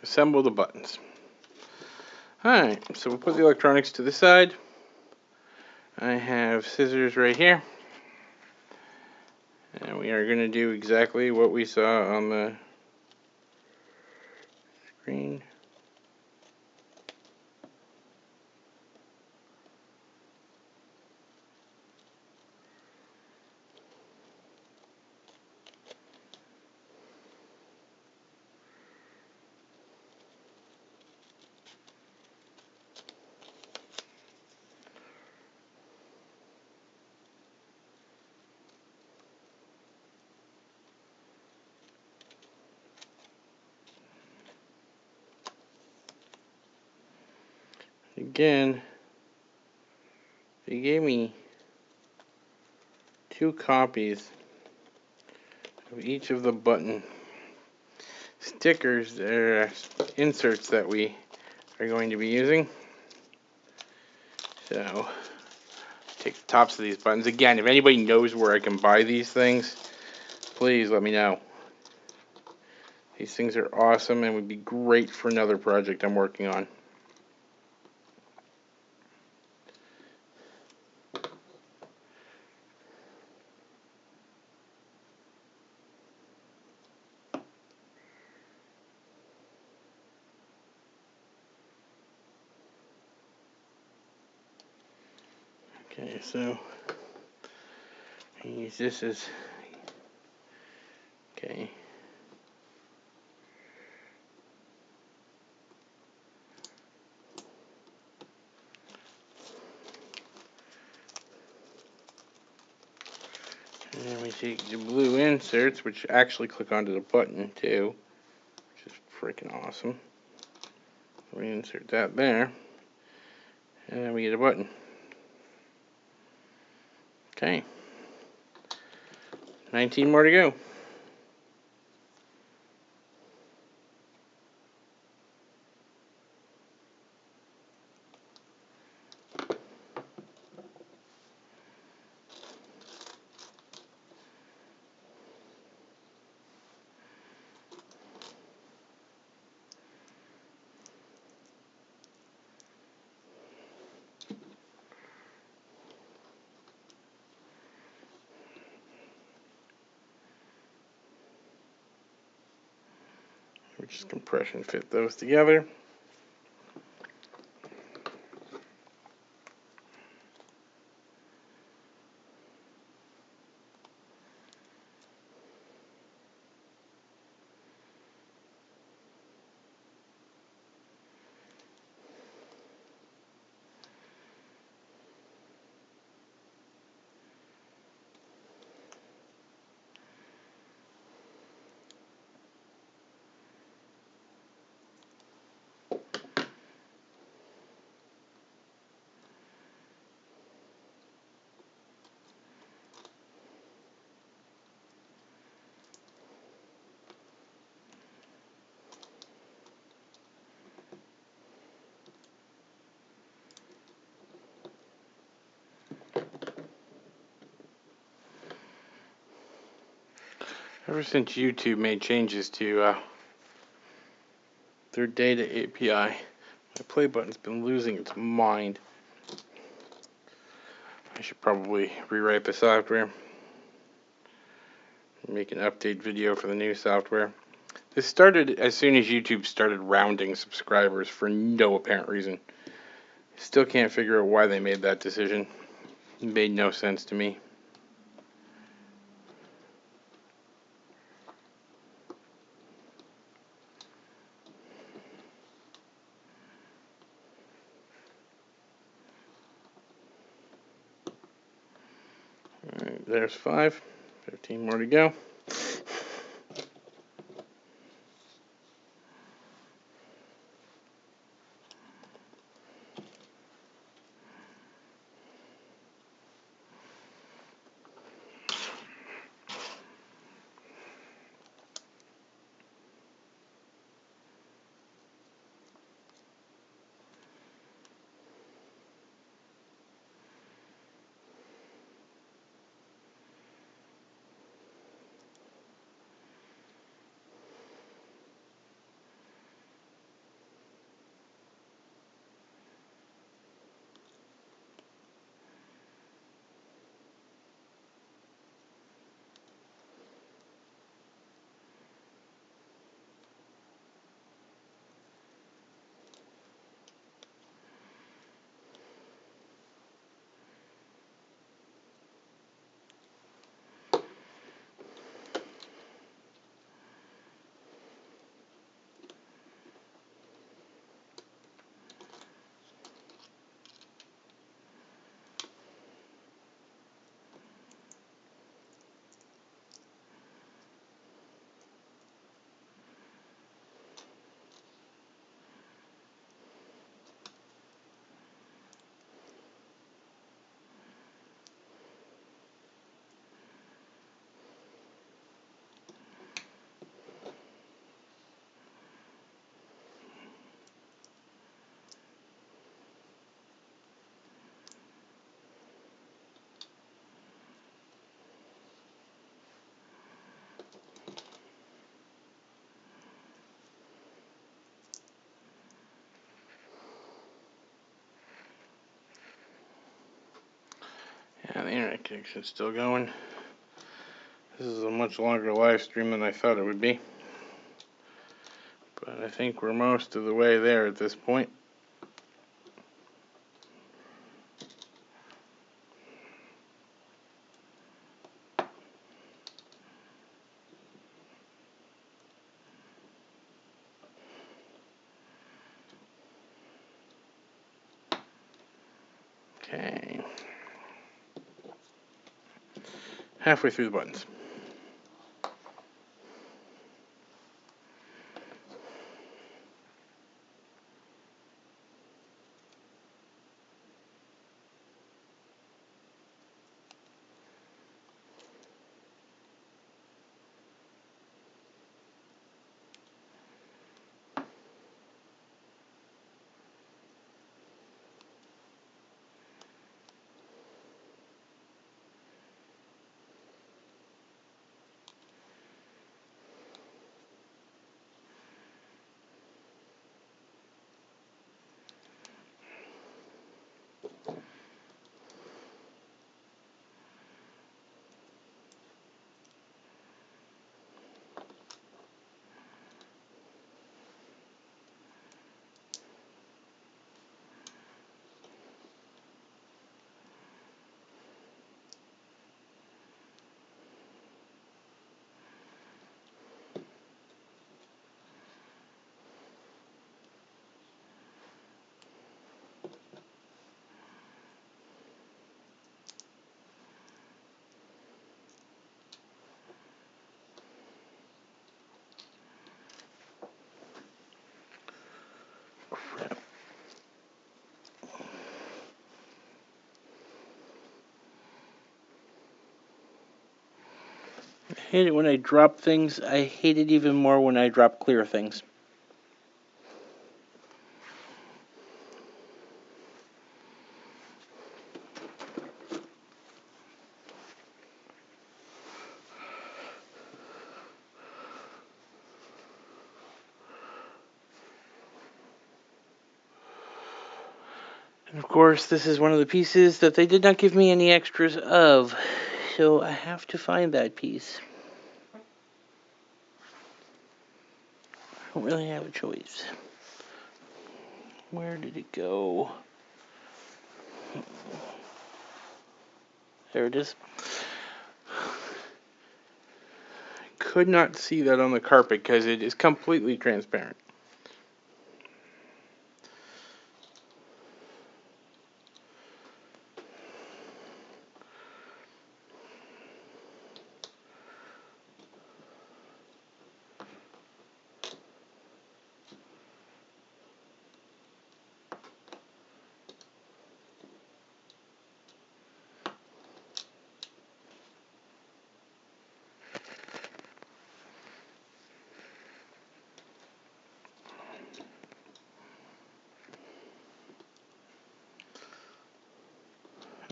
Assemble the buttons. Alright, so we'll put the electronics to the side. I have scissors right here. And we are going to do exactly what we saw on the screen. Again, they gave me 2 copies of each of the button stickers, or inserts that we are going to be using. So, take the tops of these buttons. Again, if anybody knows where I can buy these things, please let me know. These things are awesome and would be great for another project I'm working on. Okay, so use this as okay. And then we take the blue inserts, which actually click onto the button too, which is freaking awesome. We insert that there, and then we get a button. Okay. 19 more to go. We just compression fit those together. Ever since YouTube made changes to their data API, my play button's been losing its mind. I should probably rewrite the software. Make an update video for the new software. This started as soon as YouTube started rounding subscribers for no apparent reason. Still can't figure out why they made that decision. It made no sense to me. Alright, there's 5. 15 more to go. Yeah, the internet connection's still going. This is a much longer live stream than I thought it would be. But I think we're most of the way there at this point. Okay. Halfway through the buttons. hate it when I drop things. I hate it even more when I drop clear things. And of course, this is one of the pieces that they did not give me any extras of, so I have to find that piece. I don't really have a choice. Where did it go? There it is. Could not see that on the carpet because it is completely transparent.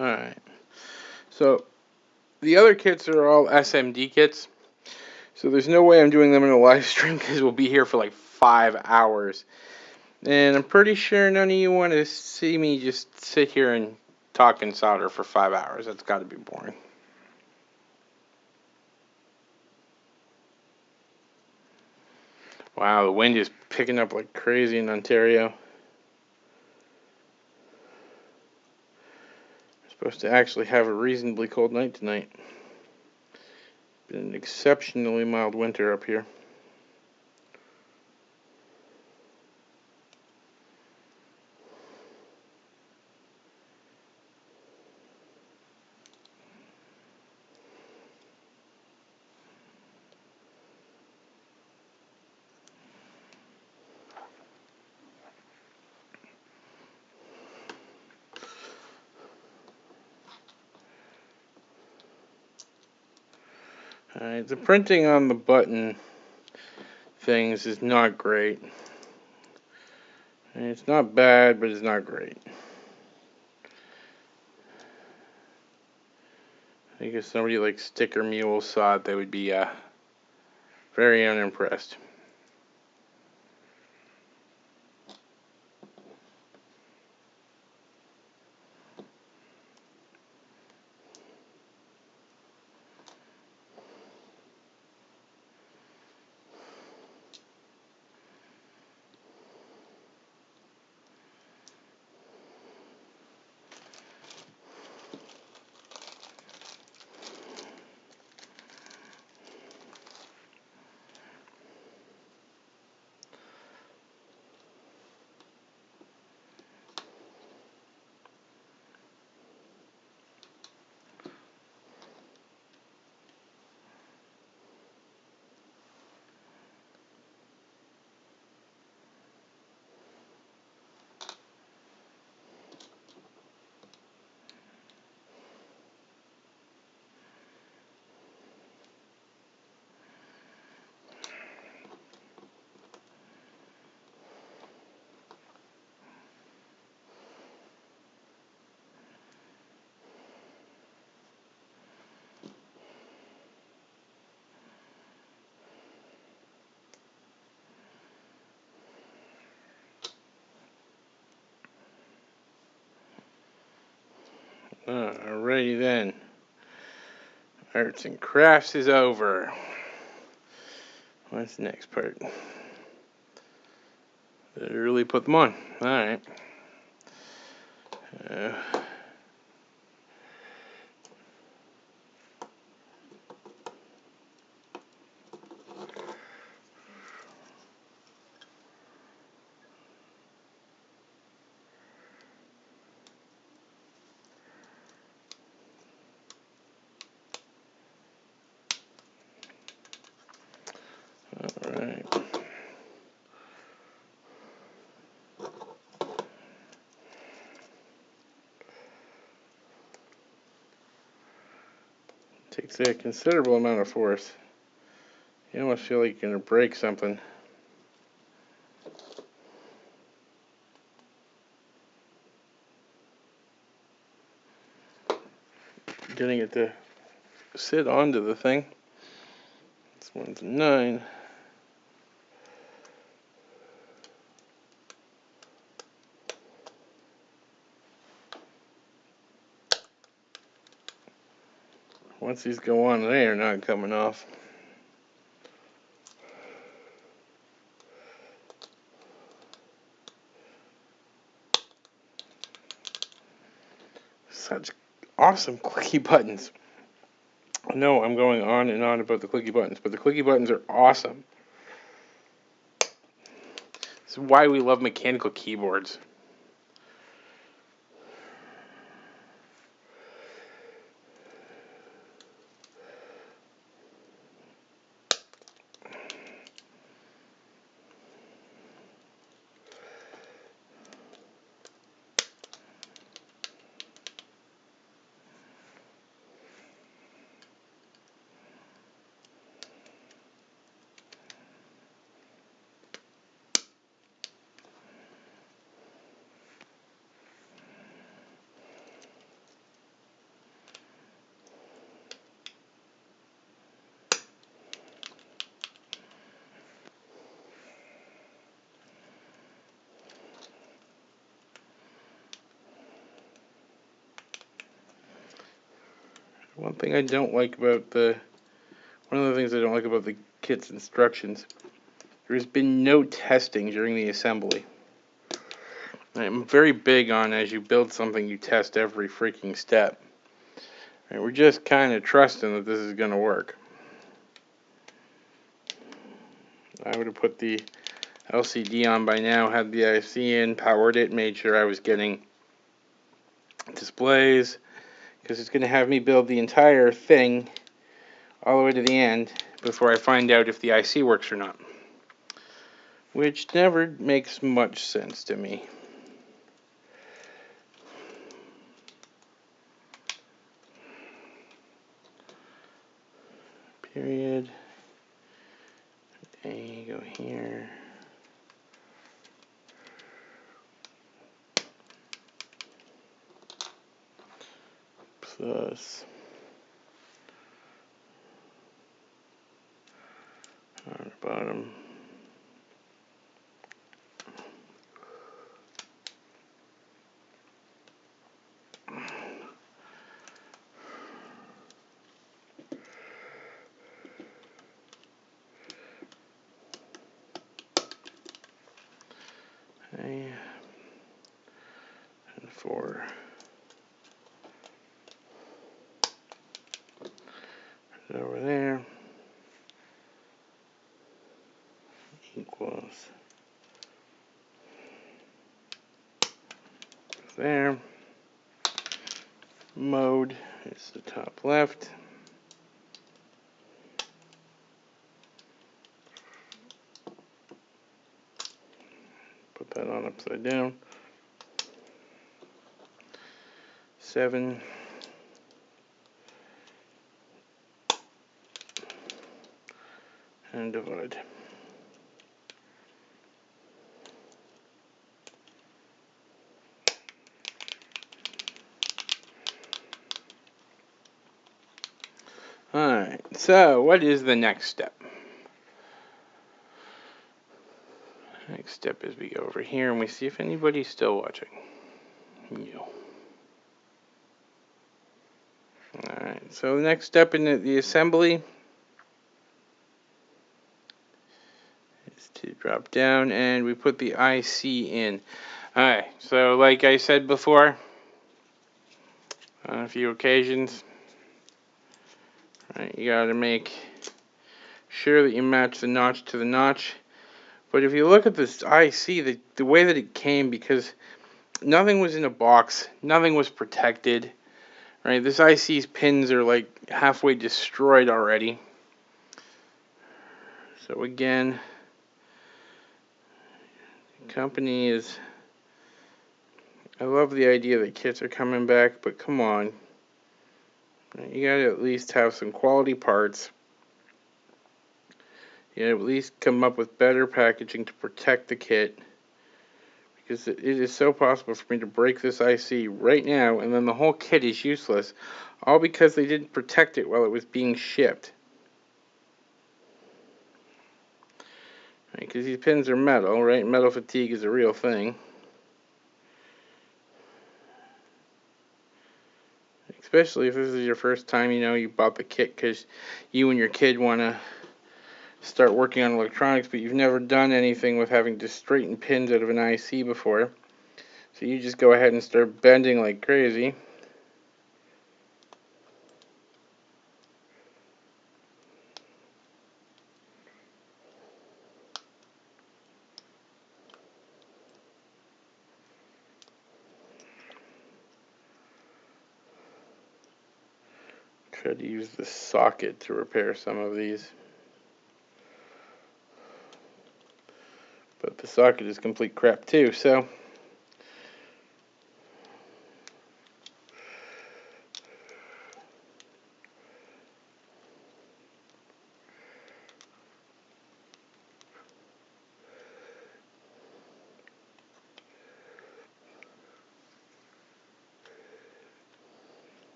Alright, so the other kits are all SMD kits, so there's no way I'm doing them in a live stream because we'll be here for like 5 hours. And I'm pretty sure none of you want to see me just sit here and talk and solder for 5 hours. That's got to be boring. Wow, the wind is picking up like crazy in Ontario. Supposed to actually have a reasonably cold night tonight. Been an exceptionally mild winter up here. Alright, the printing on the button things is not great. And it's not bad, but it's not great. I think if somebody like Sticker Mule saw it, they would be very unimpressed. Alrighty then. Arts and crafts is over. What's the next part? Better really put them on. Alright. Alright. Takes a considerable amount of force. You almost feel like you're going to break something. Getting it to sit onto the thing. This one's a 9. Once these go on, they are not coming off. Such awesome clicky buttons. I know I'm going on and on about the clicky buttons, but the clicky buttons are awesome. This is why we love mechanical keyboards. One of the things I don't like about the kit's instructions, there's been no testing during the assembly. I'm very big on, as you build something, you test every freaking step. And we're just kind of trusting that this is going to work. I would have put the LCD on by now, had the IC in, powered it, made sure I was getting displays, because it's going to have me build the entire thing all the way to the end before I find out if the IC works or not. Which never makes much sense to me. Period. A, go here. Plus on the bottom. A and 4. Put it over there. Equals there. Mode is the top left. Put that on upside down. 7. And divide. Alright, so what is the next step? Next step is we go over here and we see if anybody's still watching. No. Alright, so the next step in the assembly is to drop down and we put the IC in. Alright, so like I said before, on a few occasions, right, you gotta make sure that you match the notch to the notch. But if you look at this IC, the way that it came, because nothing was in a box, nothing was protected, right? This IC's pins are like halfway destroyed already. So again, the company is, I love the idea that kits are coming back, but come on. You gotta at least have some quality parts. at least come up with better packaging to protect the kit, because it is so possible for me to break this IC right now, and then the whole kit is useless, all because they didn't protect it while it was being shipped. Because these pins are metal, right? Metal fatigue is a real thing. Especially if this is your first time, you bought the kit because you and your kid want to start working on electronics, but you've never done anything with having to straighten pins out of an IC before. So you just go ahead and start bending like crazy. Try to use the socket to repair some of these. But the socket is complete crap too, so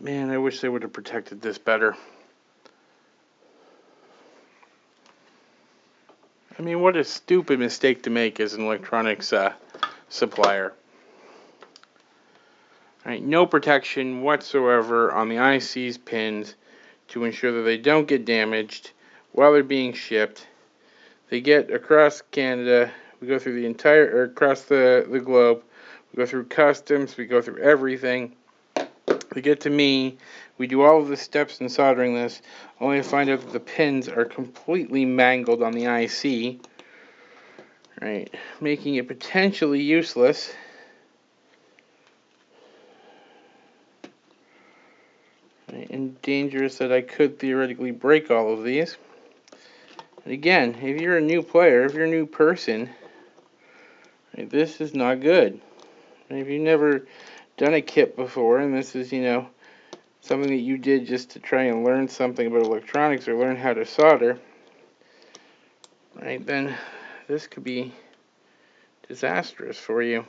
man, I wish they would have protected this better. I mean, what a stupid mistake to make as an electronics supplier. Right, no protection whatsoever on the IC's pins to ensure that they don't get damaged while they're being shipped. They get across Canada, we go through the entire, or across the globe, we go through customs, we go through everything. They get to me, we do all of the steps in soldering this, only to find out that the pins are completely mangled on the IC, right, making it potentially useless. Right, and dangerous that I could theoretically break all of these. And again, if you're a new player, if you're a new person, right, this is not good. And if you've never done a kit before, and this is, something that you did just to try and learn something about electronics or learn how to solder, right, then this could be disastrous for you.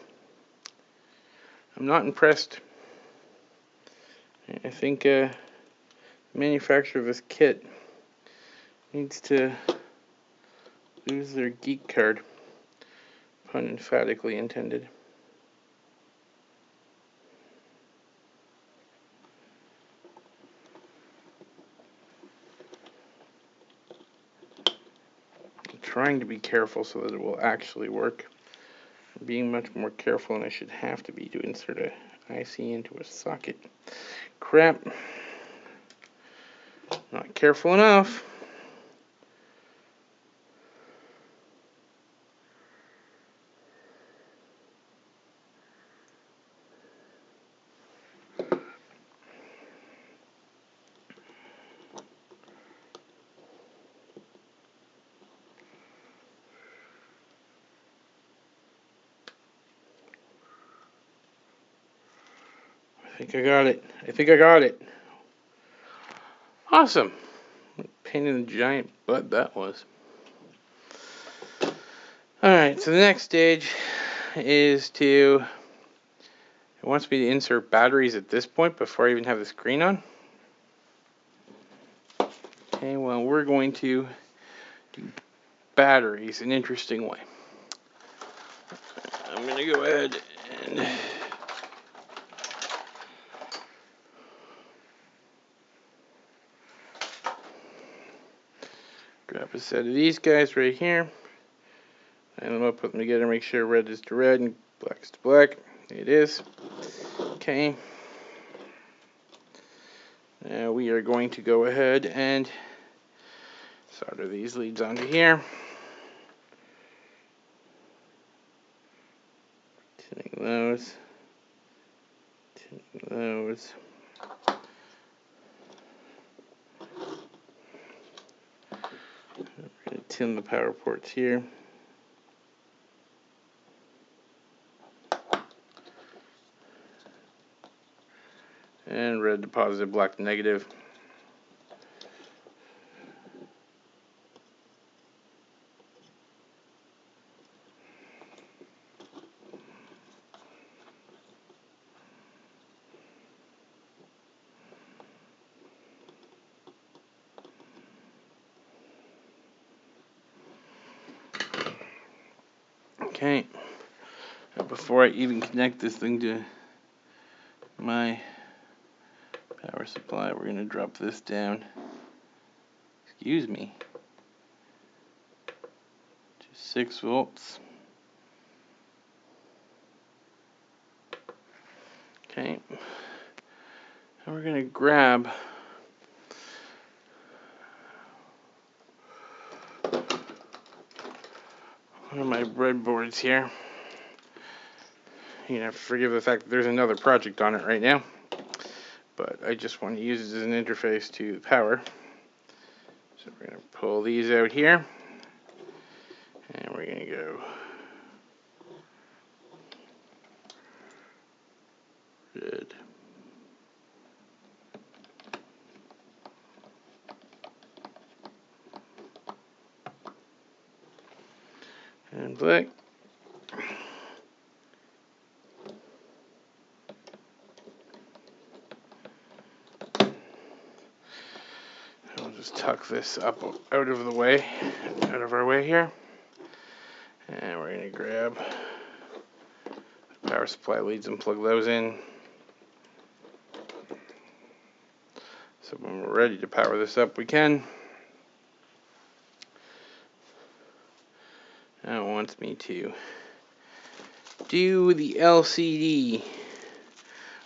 I'm not impressed. I think the manufacturer of this kit needs to lose their geek card, pun emphatically intended. I'm trying to be careful so that it will actually work. I'm being much more careful than I should have to be to insert a IC into a socket. Crap. Not careful enough. I think I got it. Awesome. Pain in the giant butt that was. Alright, so the next stage is it wants me to insert batteries at this point before I even have the screen on. Okay, well, we're going to do batteries an interesting way. I'm going to go ahead and grab a set of these guys right here. And I'm going to put them together, make sure red is to red and black is to black. It is. Okay. Now we are going to go ahead and solder these leads onto here. Tinning those. Tinning those. We're going to tin the power ports here. And red to positive, black to negative. Okay. Now before I even connect this thing to my power supply, we're going to drop this down. Excuse me. To 6 volts. Okay. And we're going to grab one of my breadboards here. You're going to have to forgive the fact that there's another project on it right now. But I just want to use it as an interface to the power. So we're going to pull these out here. And we're going to go red. And black. I'll just tuck this up out of our way here. And we're going to grab the power supply leads and plug those in. So when we're ready to power this up, we can. Now it wants me to do the LCD.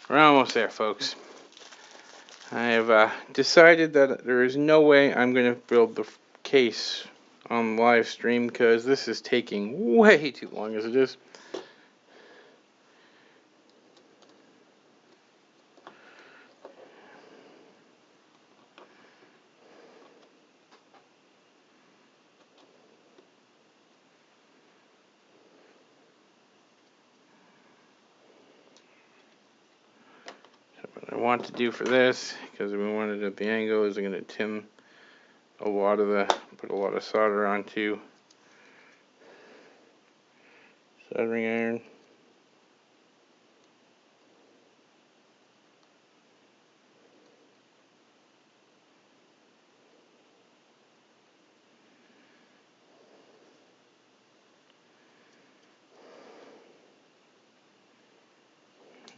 We're almost there, folks. I have decided that there is no way I'm going to build the case on live stream because this is taking way too long as it is. What I want to do for this, because we want it at the angle, is I'm going to put a lot of solder onto soldering iron.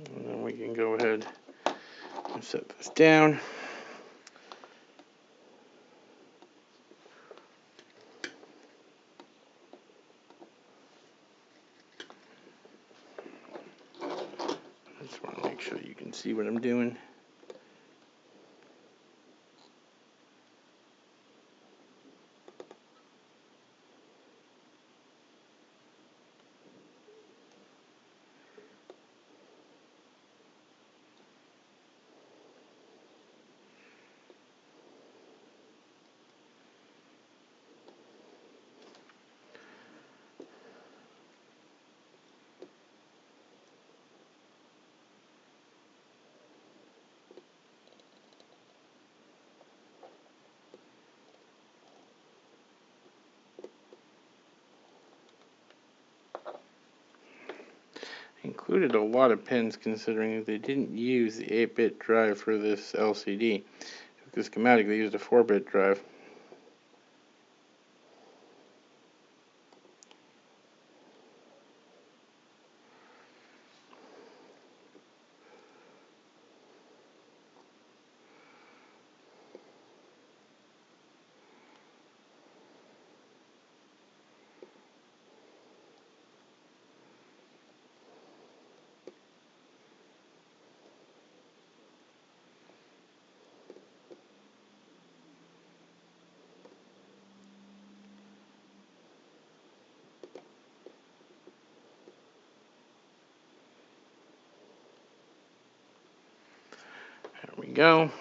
And then we can go ahead and set this down. I just want to make sure you can see what I'm doing. Included a lot of pins considering that they didn't use the 8-bit drive for this LCD. With this Schematic, they used a 4-bit drive. There we go.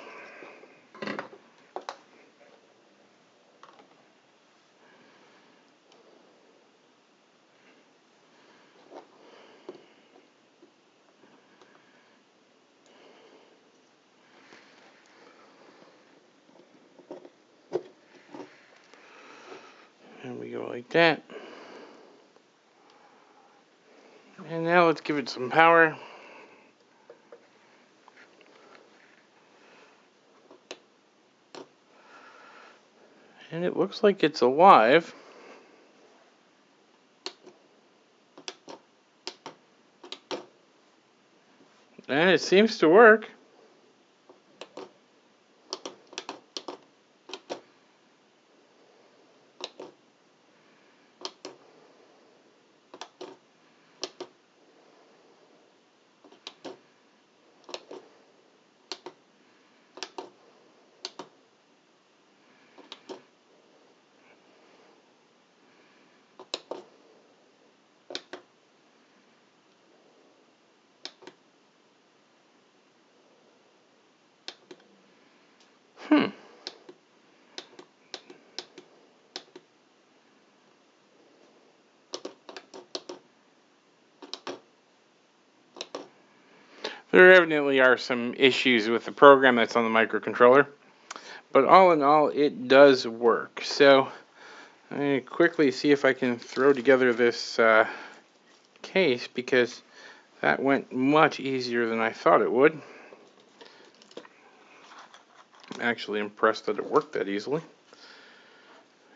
And we go like that. And now let's give it some power. And it looks like it's alive. And it seems to work. There evidently are some issues with the program that's on the microcontroller, but all in all, it does work. So I'm going to quickly see if I can throw together this case, because that went much easier than I thought it would. I'm actually impressed that it worked that easily.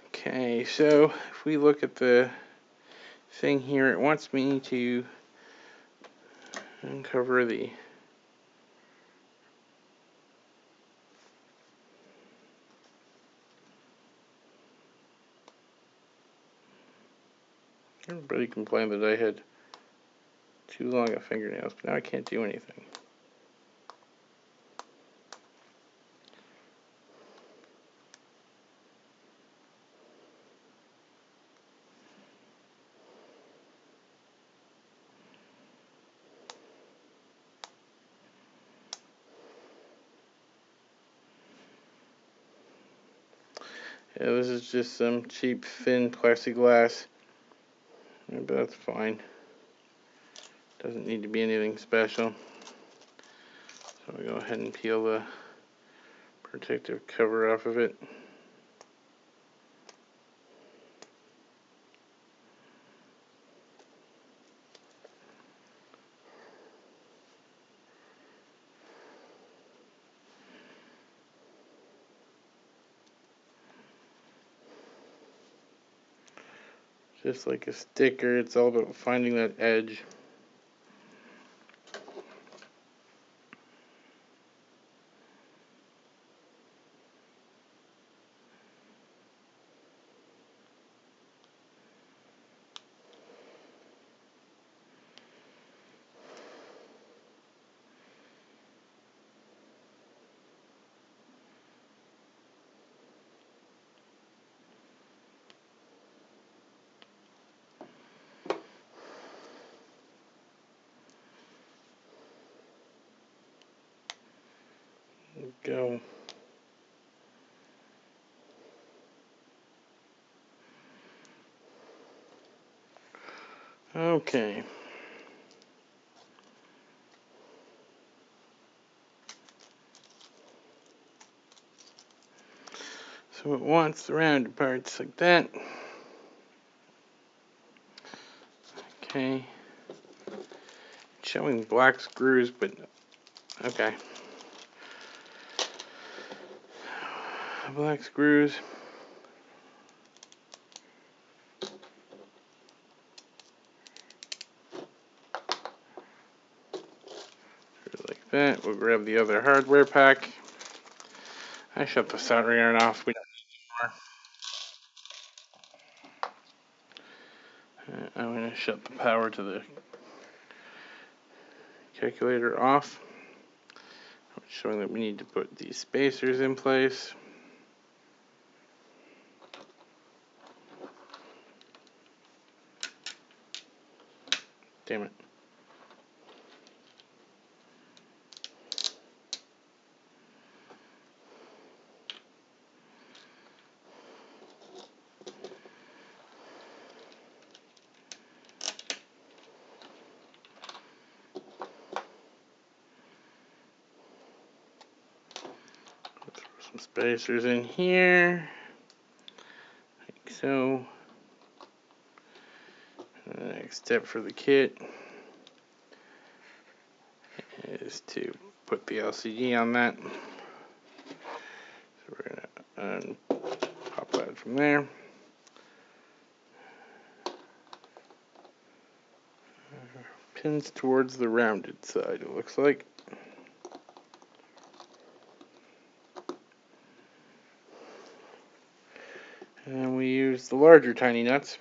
Okay, so if we look at the thing here, it wants me to uncover the everybody complained that I had too long of fingernails, but now I can't do anything. Yeah, this is just some cheap, thin plexiglass, but that's fine. Doesn't need to be anything special. So we go ahead and peel the protective cover off of it. Just like a sticker, it's all about finding that edge. Go. Okay. So it wants the rounded parts like that. Okay. It's showing black screws, but okay. Black screws. Like that. We'll grab the other hardware pack. I shut the soldering iron off. We don't need more. I'm going to shut the power to the calculator off. Showing that we need to put these spacers in place. Damn it. Some spacers in here, like so. And the next step for the kit is to put the LCD on that. So we're going to pop that from there. Pins towards the rounded side, it looks like. we use the larger tiny nuts.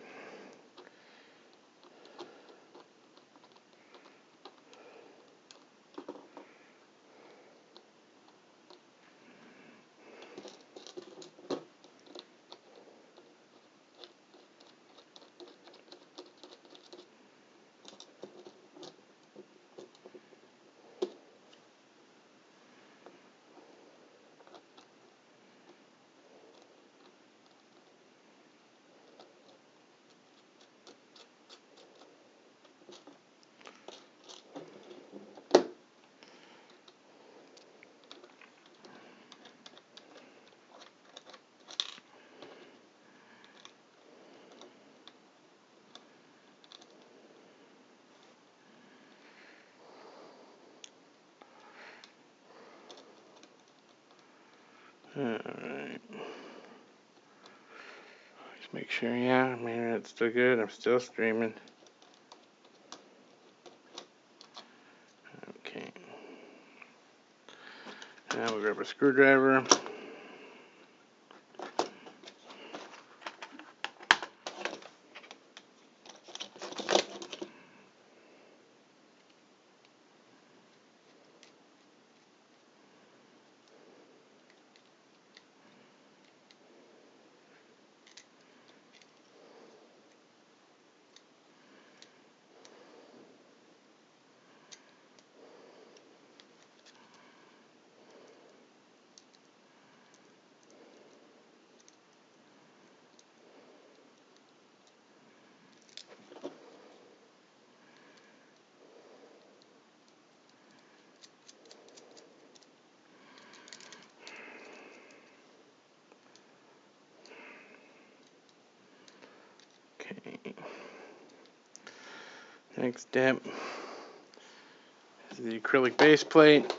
Alright. Just make sure, yeah, maybe it's still good. I'm still streaming. Okay. Now we'll grab a screwdriver. Okay. Next step is the acrylic base plate.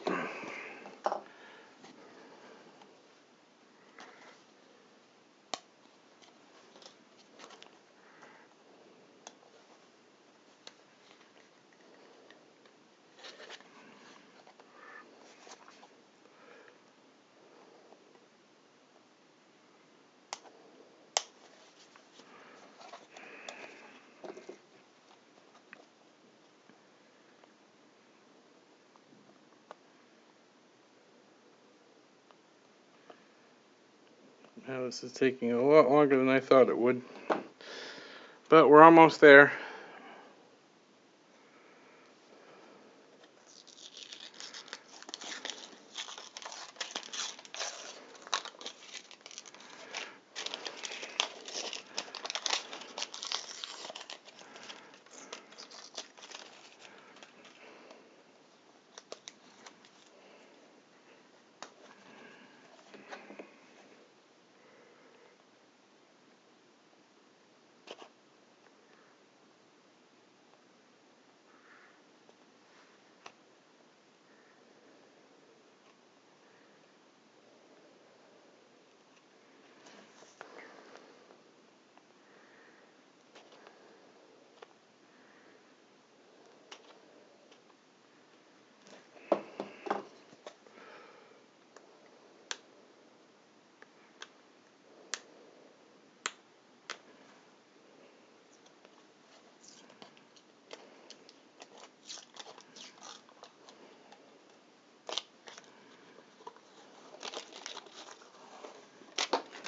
Now this is taking a lot longer than I thought it would, but we're almost there.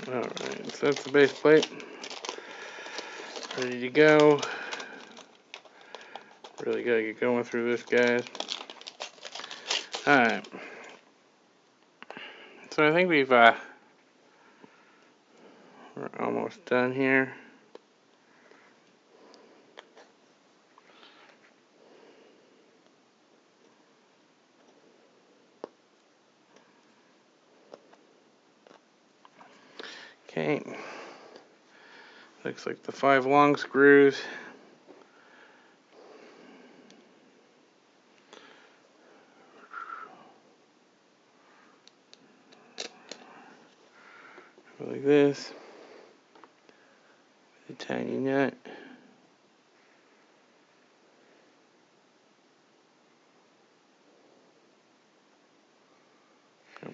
Alright, so that's the base plate. Ready to go. Really gotta get going through this, guys. Alright. So I think we're almost done here. Okay. Looks like the 5 long screws. Like this. The tiny nut.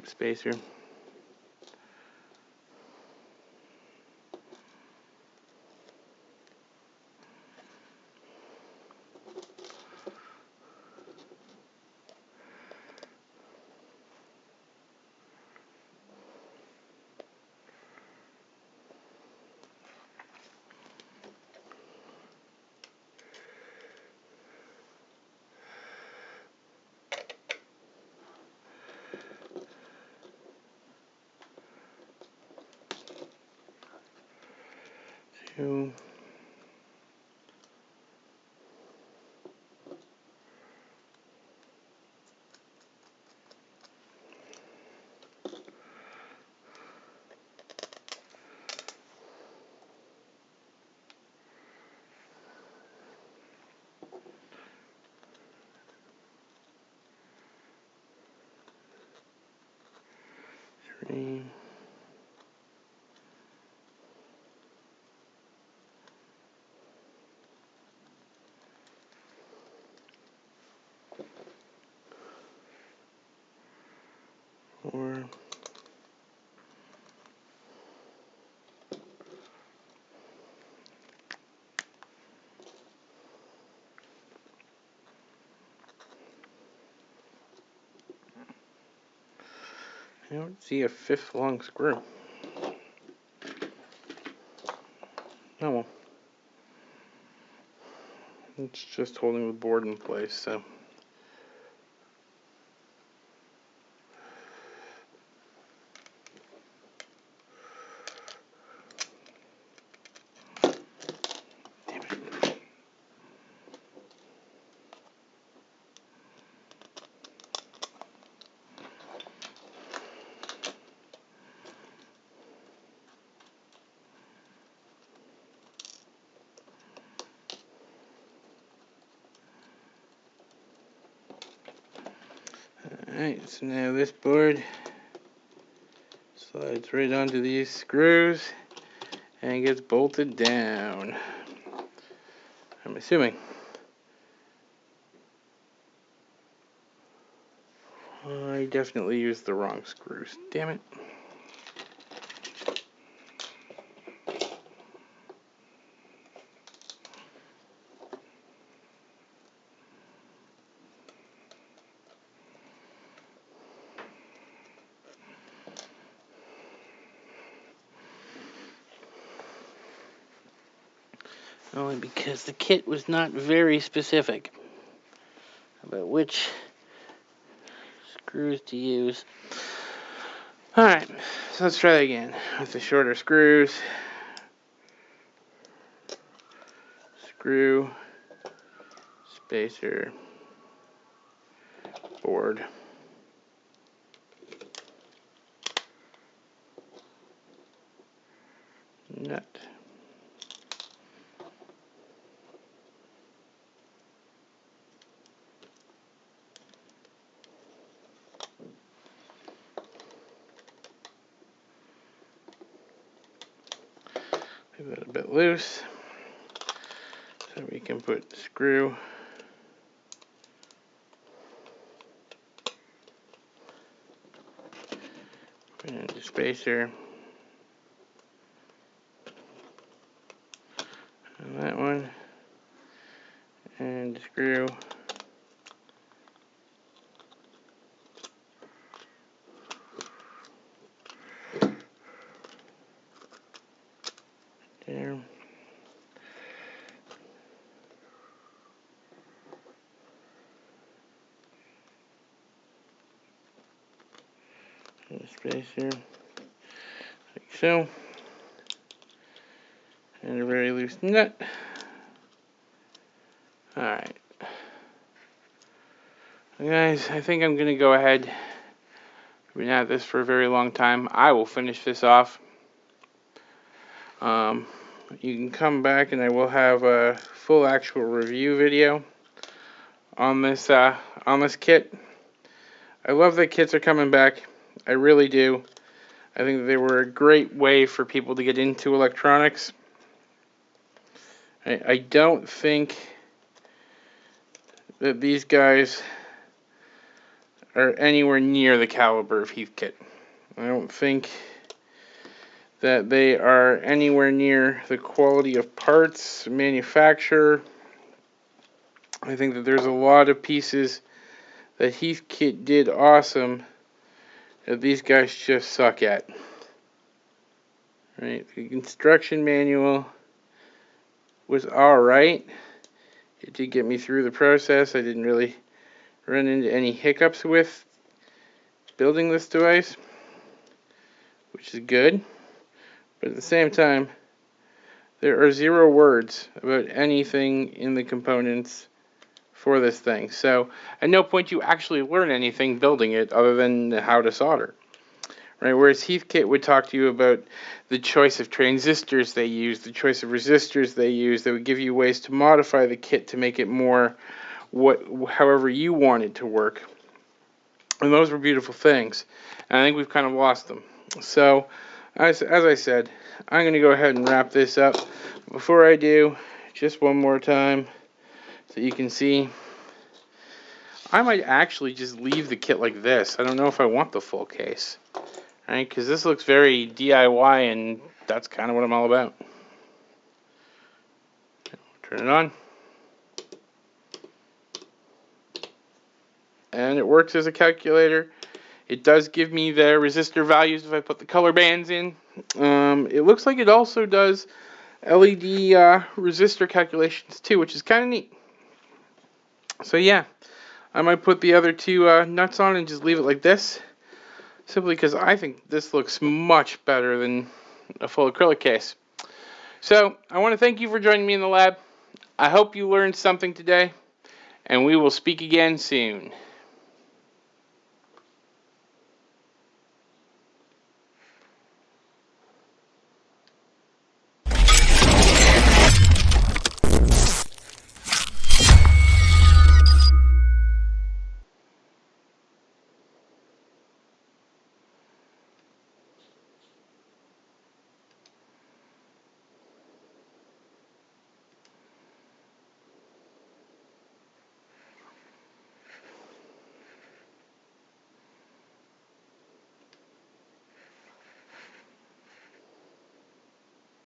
Spacer. 2. Three. 4. I don't see a 5th long screw. Oh well. It's just holding the board in place, so. Damn it. Alright, so now this board slides right onto these screws and gets bolted down. I'm assuming. I definitely used the wrong screws. Damn it. Only because the kit was not very specific about which screws to use. Alright, so let's try that again with the shorter screws. Screw, spacer, board. Nut. Leave that a bit loose so we can put the screw and the spacer on that one, and the screw there. And the spacer, like so, and a very loose nut. Alright. Guys, I think I'm going to go ahead. We've been at this for a very long time. I will finish this off. You can come back and I will have a full actual review video on this kit. I love that kits are coming back. I really do. I think that they were a great way for people to get into electronics. I don't think that these guys are anywhere near the caliber of Heathkit. I don't think that they are anywhere near the quality of parts, manufacture. I think that there's a lot of pieces that Heathkit did awesome that these guys just suck at. Right? The instruction manual was alright. It did get me through the process. I didn't really run into any hiccups with building this device, which is good. But at the same time, There are 0 words about anything in the components for this thing. So at no point do you actually learn anything building it other than how to solder. Right? Whereas Heathkit would talk to you about the choice of transistors they use, the choice of resistors they use. They would give you ways to modify the kit to make it more however you want it to work. And those were beautiful things. And I think we've kind of lost them. So, as I said, I'm going to go ahead and wrap this up. Before I do, just one more time so you can see. I might actually just leave the kit like this. I don't know if I want the full case. Right? Because this looks very DIY, and that's kind of what I'm all about. Turn it on. And it works as a calculator. It does give me the resistor values if I put the color bands in. It looks like it also does LED resistor calculations too, which is kind of neat. So yeah, I might put the other 2 nuts on and just leave it like this, simply because I think this looks much better than a full acrylic case. So I want to thank you for joining me in the lab. I hope you learned something today, and we will speak again soon.